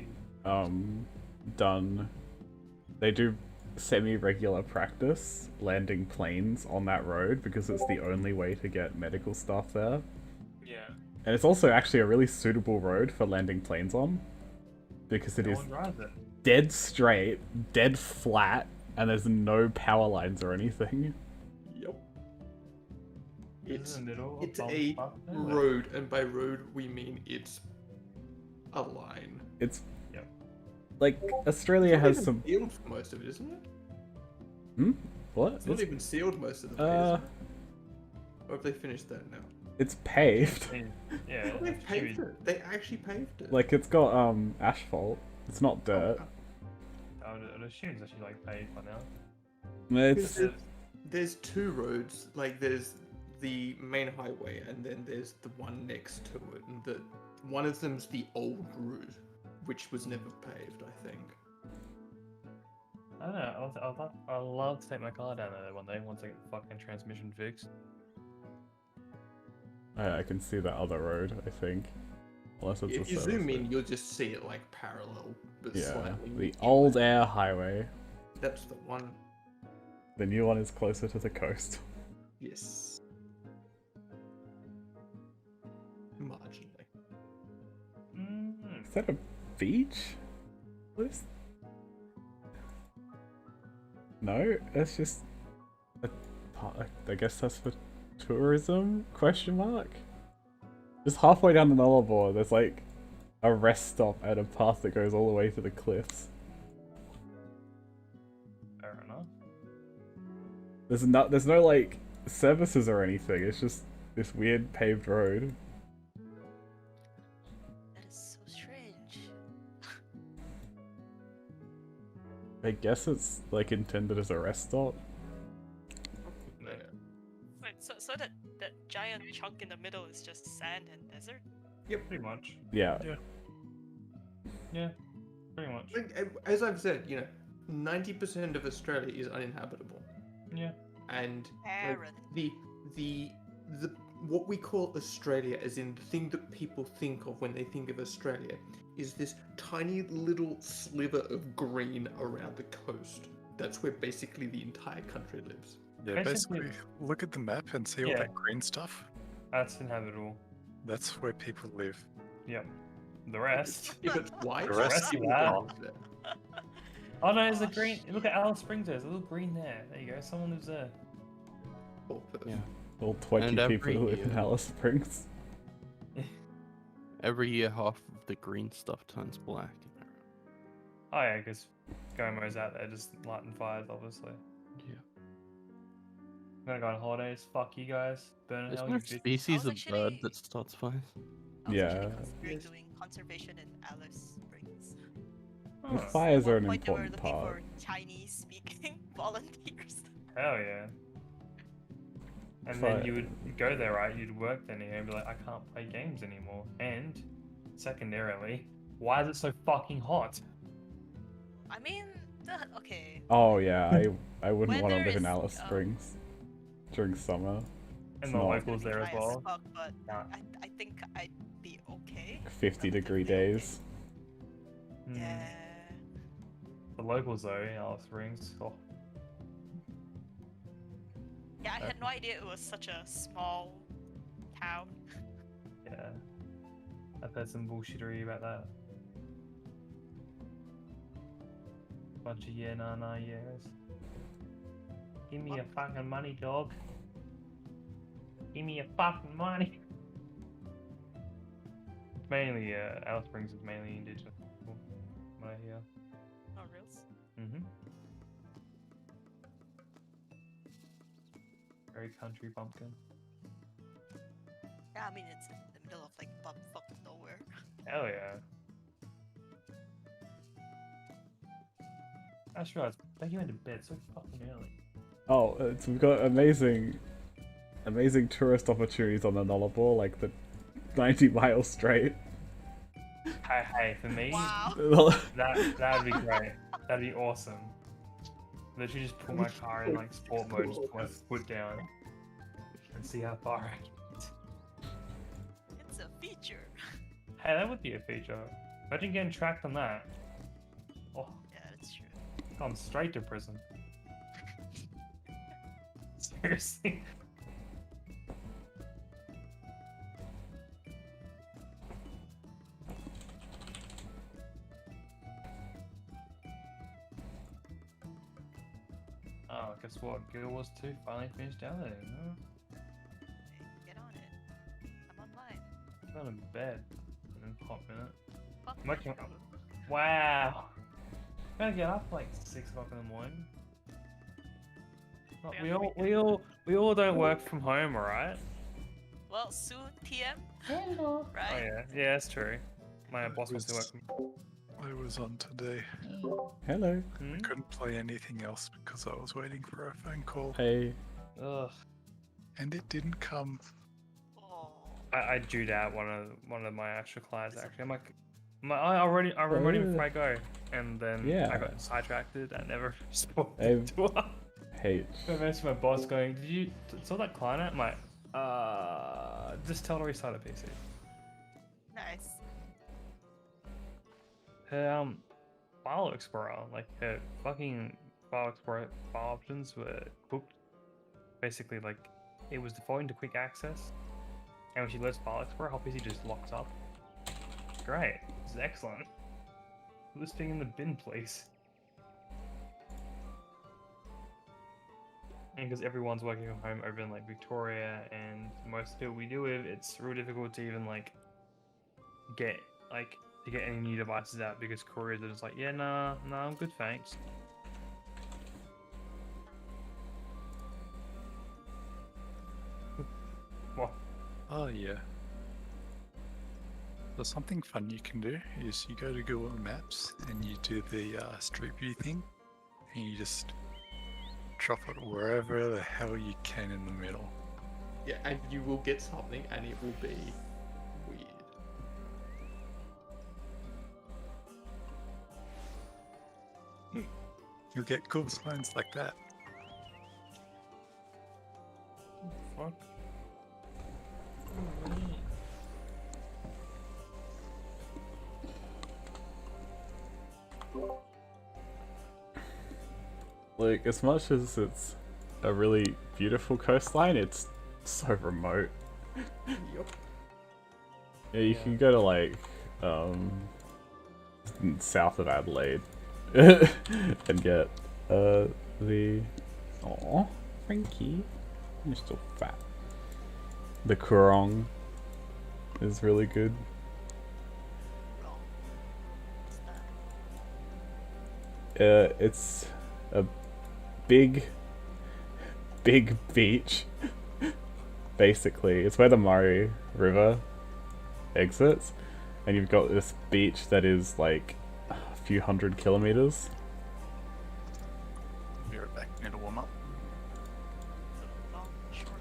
they do semi-regular practice landing planes on that road because it's the only way to get medical staff there. Yeah. And it's also actually a really suitable road for landing planes on because it No is one drives it. dead straight, dead flat, and there's no power lines or anything. Yep. It's in the middle. It's of a bump, isn't it? road, and by road we mean it's a line. It's Yep. like Australia It's not has even some. sealed for most of it, isn't it? What? It's not even sealed most of the way, Uh, is it? Or have they finished that now? It's paved. Yeah. Oh, they've paved it. They actually paved it. Like it's got asphalt. It's not dirt. I would assume it's actually like paved by now. It's There's two roads. Like there's the main highway, and then there's the one next to it. And one of them's the old route, which was never paved, I think. I don't know. I'd love to take my car down there one day once I get the fucking transmission fixed. I can see that other road, I think. Unless it's If a you service zoom in, road. you'll just see it like parallel, but Yeah, slightly. the old air highway. That's the one. The new one is closer to the coast. Yes. Marginally. Is that a beach? What is... No, that's just a park. I guess that's for tourism? Question mark? Just halfway down the Nullarbor, there's like a rest stop at a path that goes all the way to the cliffs. Fair enough. There's no like services or anything. It's just this weird paved road. That is so strange. I guess it's like intended as a rest stop. Wait, so that giant chunk in the middle is just sand and desert? Yep. Pretty much. Yeah. Yeah. Pretty much. Like, as I've said, 90% of Australia is uninhabitable. Yeah. And Barren. the what we call Australia, as in the thing that people think of when they think of Australia, is this tiny little sliver of green around the coast. That's where basically the entire country lives. Yeah, Basically- basically, look at the map and see all Yeah. that green stuff. That's inhabitable. That's where people live. Yep. The rest. If it's white, The rest of people that- don't live there. Oh no, there's a green. Look at Alice Springs. There's a little green there. There you go. Someone lives there. Poor person. Yeah. All 20 And people every who live in year- Alice Springs. Every year, half of the green stuff turns black. Oh yeah, because Gomo's out there just lighting fires, obviously. Yeah. I'm gonna go on holidays. Fuck you guys. Burn There's hell, no you bitches. species I of was bird actually- that starts fires. I was Yeah. actually considering doing conservation in Alice Springs. The Oh, fires are At an one point they were important looking part. for Chinese-speaking volunteers. Hell yeah. And then you would go there, right? You'd work there and be like, I can't play games anymore. And secondarily, why is it so fucking hot? I mean, okay. Oh yeah, I wouldn't want to Weather live in is, Alice Springs during summer. And It's the not locals there as Dry well. fuck, but Yeah. I think I'd be okay. 50-degree days. Mm. Yeah. The locals though, in Alice Springs. Oh, Yeah, I had no idea it was such a small town. yeah. I've heard some bullshittery about that. Bunch of yeah, nah, yeahs. Give me your fucking money, dog. Give me your fucking money. Mainly, Alice Springs is mainly indigenous people, from what I hear. Oh, reals? Mm-hmm. Very country bumpkin. Yeah, I mean, it's in the middle of like bumfuck nowhere. Hell yeah. That's right. They went to bed so fucking early. Oh, we've got amazing tourist opportunities on the Nullarbor, like the 90 miles straight. Hey, for me, Wow. that'd be great. That'd be awesome. Literally just pull my car in like sport mode, just put my foot down, and see how far I get. It's a feature. Hey, that would be a feature. Imagine getting tracked on that. Oh, Yeah, that's true. gone straight to prison. Seriously. Oh, guess what? Guild Wars 2 finally finished downloading. Huh? Hey, get on it. I'm online. I'm going to bed in a hot minute. Fuck I'm actually- Wow! Gotta get up like 6 o'clock in the morning. Like, we all don't work from home, alright? Well, soon TM. Oh Right? yeah, yeah, that's true. My boss wants to work from I was on today. Hello. I couldn't play anything else because I was waiting for a phone call. Hey. Ugh. And it didn't come. I dewed out one of my actual clients actually. I'm like, I'm ready before I go, and then I got sidetracked and never responded to her. H. I messaged my boss going, "Did you saw that client out?" I'm like, just tell her to restart a PC. Nice. Her File Explorer, like her fucking File Explorer file options were cooked. Basically, like it was defaulting to quick access, and when she loads File Explorer, her PC just locks up. Great, this is excellent. Put this thing in the bin, please. And because everyone's working from home over in like Victoria, and most people we deal with, it's real difficult to even like get any new devices out because couriers are just like, yeah, nah, I'm good, thanks. What? Oh yeah. So something fun you can do is you go to Google Maps and you do the Street View thing, and you just drop it wherever the hell you can in the middle. Yeah, and you will get something, and it will be weird. You'll get cool signs like that. Fuck. Like, as much as it's a really beautiful coastline, it's so remote. Yup. Yeah, you can go to like south of Adelaide and get the Frankie, you're still fat. The Coorong is really good. It's a big beach. Basically, it's where the Murray River exits, and you've got this beach that is like a few hundred kilometers. Be right back. Need to warm up. Long shoreline.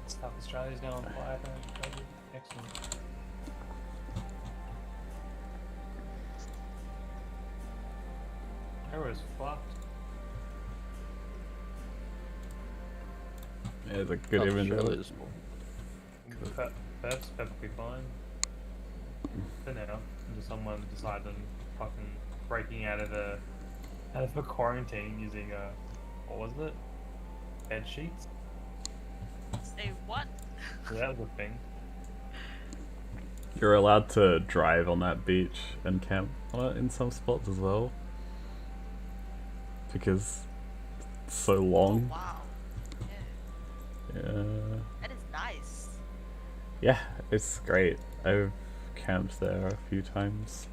South Australia's now on fire. Excellent. Arrow's fucked. Yeah, it's a good image. Australia's That's perfectly fine. For now, until someone decides on fucking breaking out of a quarantine using what was it? Bed sheets? Say what? So that was a thing. You're allowed to drive on that beach and camp on it in some spots as well. Because it's so long. Oh, wow. Yeah. That is nice. Yeah, it's great. I've camped there a few times.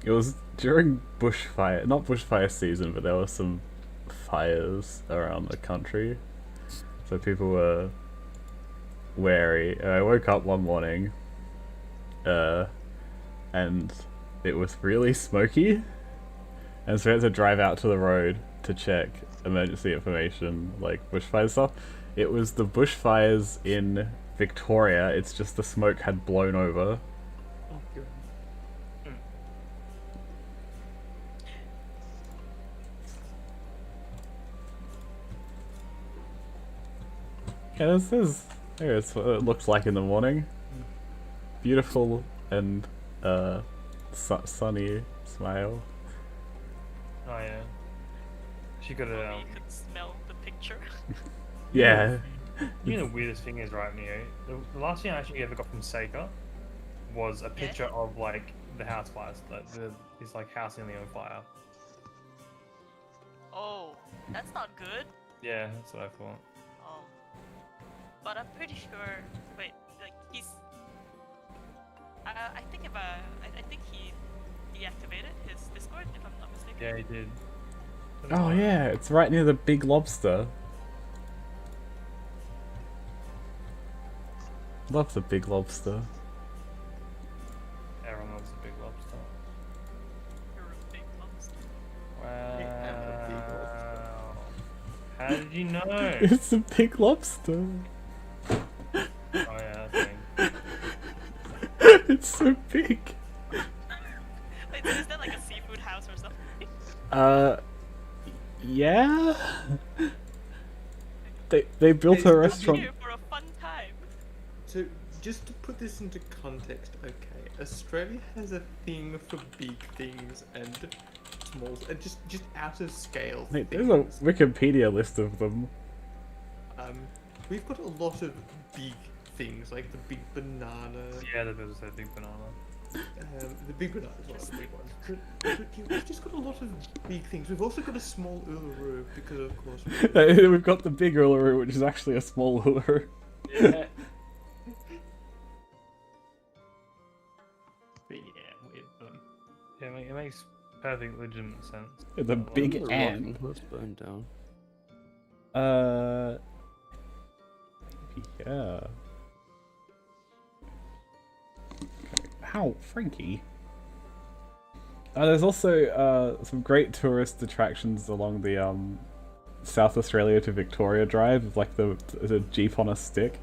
It was during bushfire, not bushfire season, but there were some fires around the country. So people were wary. I woke up one morning, and it was really smoky. And so we had to drive out to the road to check emergency information, like bushfire stuff. It was the bushfires in Victoria, it's just the smoke had blown over. Oh, good. Yeah, this is... Here's what it looks like in the morning. Beautiful and sunny smile. Oh yeah. She got a. You could smell the picture. Yeah. You know the weirdest thing is, right, Neo? The last thing I actually ever got from Seika was a picture of like the house fires, like this like house nearly on fire. Oh, that's not good. Yeah, that's what I thought. Oh. But I'm pretty sure. Wait, like he's. I think I think he deactivated his Discord, if I'm not mistaken. Yeah, he did. Oh yeah, it's right near the Big Lobster. Love the big lobster. Everyone loves a big lobster. You're a big lobster. Wow. How did you know? It's a big lobster. Oh yeah, that thing. It's so big. Wait, so is that like a seafood house or something? Yeah. They built a restaurant. Here for a fun time. So, just to put this into context, okay, Australia has a thing for big things and small, and just out of scale. Wait, there's a Wikipedia list of them. We've got a lot of big things, like the big banana. Yeah, there was that big banana. The big banana is one of the big ones. But yeah, we've just got a lot of big things. We've also got a small Uluru because, of course, We've got the big Uluru, which is actually a small Uluru. Yeah. But yeah, it makes perfect legitimate sense. The big Where's the ant. rock? Let's burn down. Yeah. Ow, Frankie. There's also some great tourist attractions along the South Australia to Victoria Drive, with like the Jeep on a stick.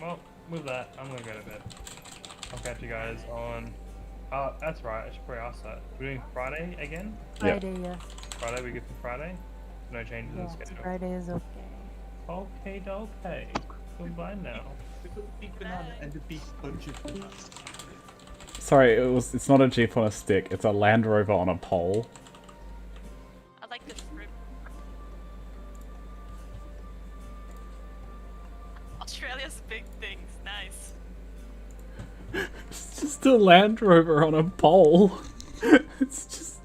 Well, with that, I'm gonna go to bed. I'll catch you guys on. That's right. I should probably ask that. We're doing Friday again. Friday, yes. Friday, we good for Friday? No changes in Yes, schedule. Friday is okay. Okay. Goodbye now. we've got a big banana and a big bunch of bananas. Sorry, it's not a Jeep on a stick. It's a Land Rover on a pole. I like the shrimp. Australia's big things, nice. It's just a Land Rover on a pole. It's just...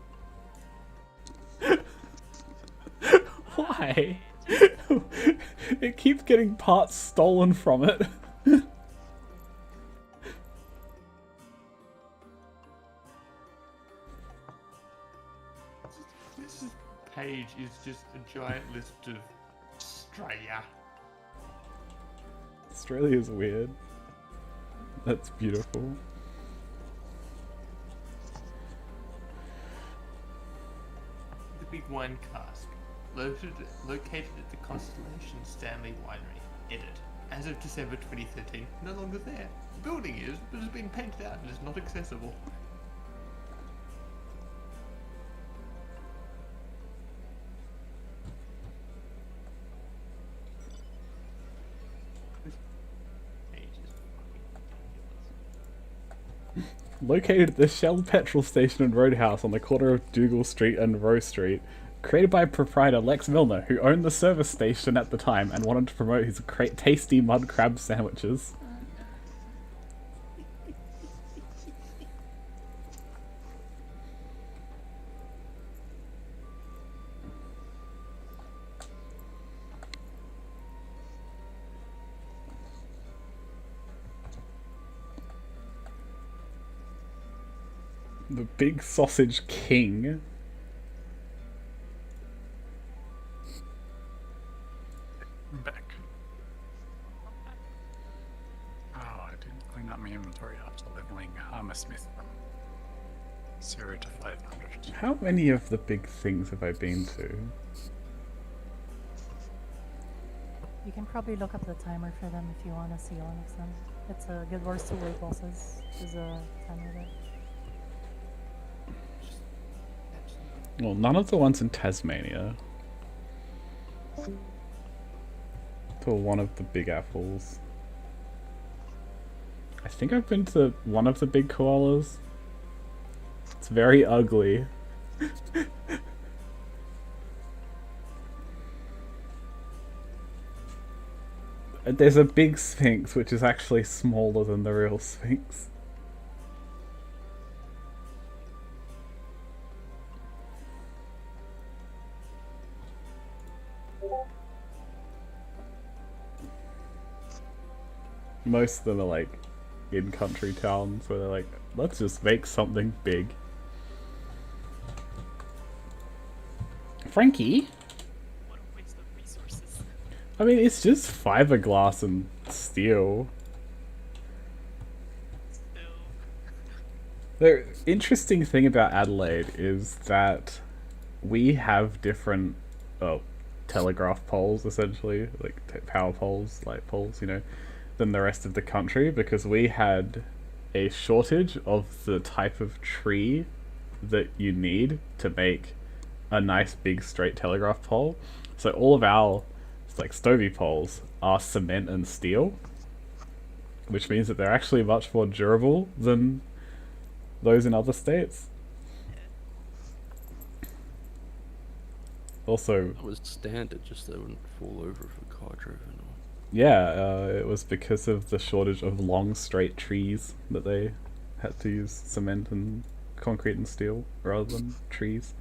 Why? It keeps getting parts stolen from it. This page is just a giant list of Australia. Australia's weird. That's beautiful. The big wine cask, located at the Constellation Stanley Winery. Edit. As of December 2013, no longer there. The building is, but has been painted out and is not accessible. This page is fucking ridiculous. Located at the Shell petrol station and roadhouse on the corner of Dougal Street and Rowe Street. Created by proprietor Lex Milner, who owned the service station at the time and wanted to promote his tasty mud crab sandwiches. The Big Sausage King. I'm back. Oh, I didn't clean up my inventory after leveling Hammersmith from 0 to 500. How many of the big things have I been to? You can probably look up the timer for them if you want to see all of them. It's a Guild Wars 2 World Bosses. There's a timer there. Well, none of the ones in Tasmania. To one of the Big Apples. I think I've been to one of the big koalas. It's very ugly. There's a big Sphinx, which is actually smaller than the real Sphinx. Most of them are like in country towns where they're like, let's just make something big. Frankie? What a waste of resources. I mean, it's just fiberglass and steel. The interesting thing about Adelaide is that we have different telegraph poles, essentially, like power poles, light poles, you know, than the rest of the country, because we had a shortage of the type of tree that you need to make a nice big straight telegraph pole. So all of our like Stovey poles are cement and steel, which means that they're actually much more durable than those in other states. Also, It was standard, just they wouldn't fall over if a car drove in. yeah, it was because of the shortage of long straight trees that they had to use cement and concrete and steel rather than trees.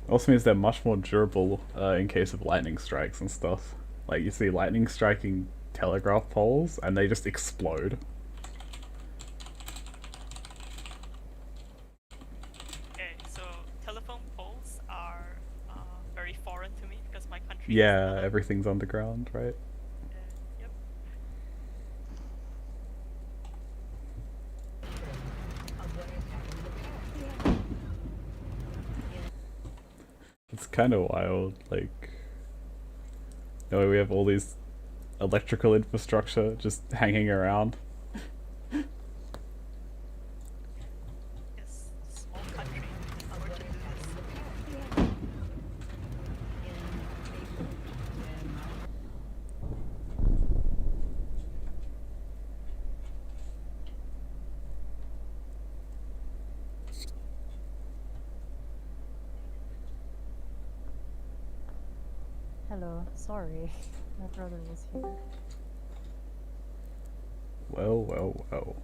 Also means they're much more durable in case of lightning strikes and stuff. Like, you see lightning striking telegraph poles and they just explode. Okay, so telephone poles are very foreign to me because my country. Yeah, everything's underground, right? Yep. It's kind of wild, like, you know, we have all these electrical infrastructure just hanging around. Yes, small country. Unfortunately. Hello, sorry. My brother was here. Well, well, well.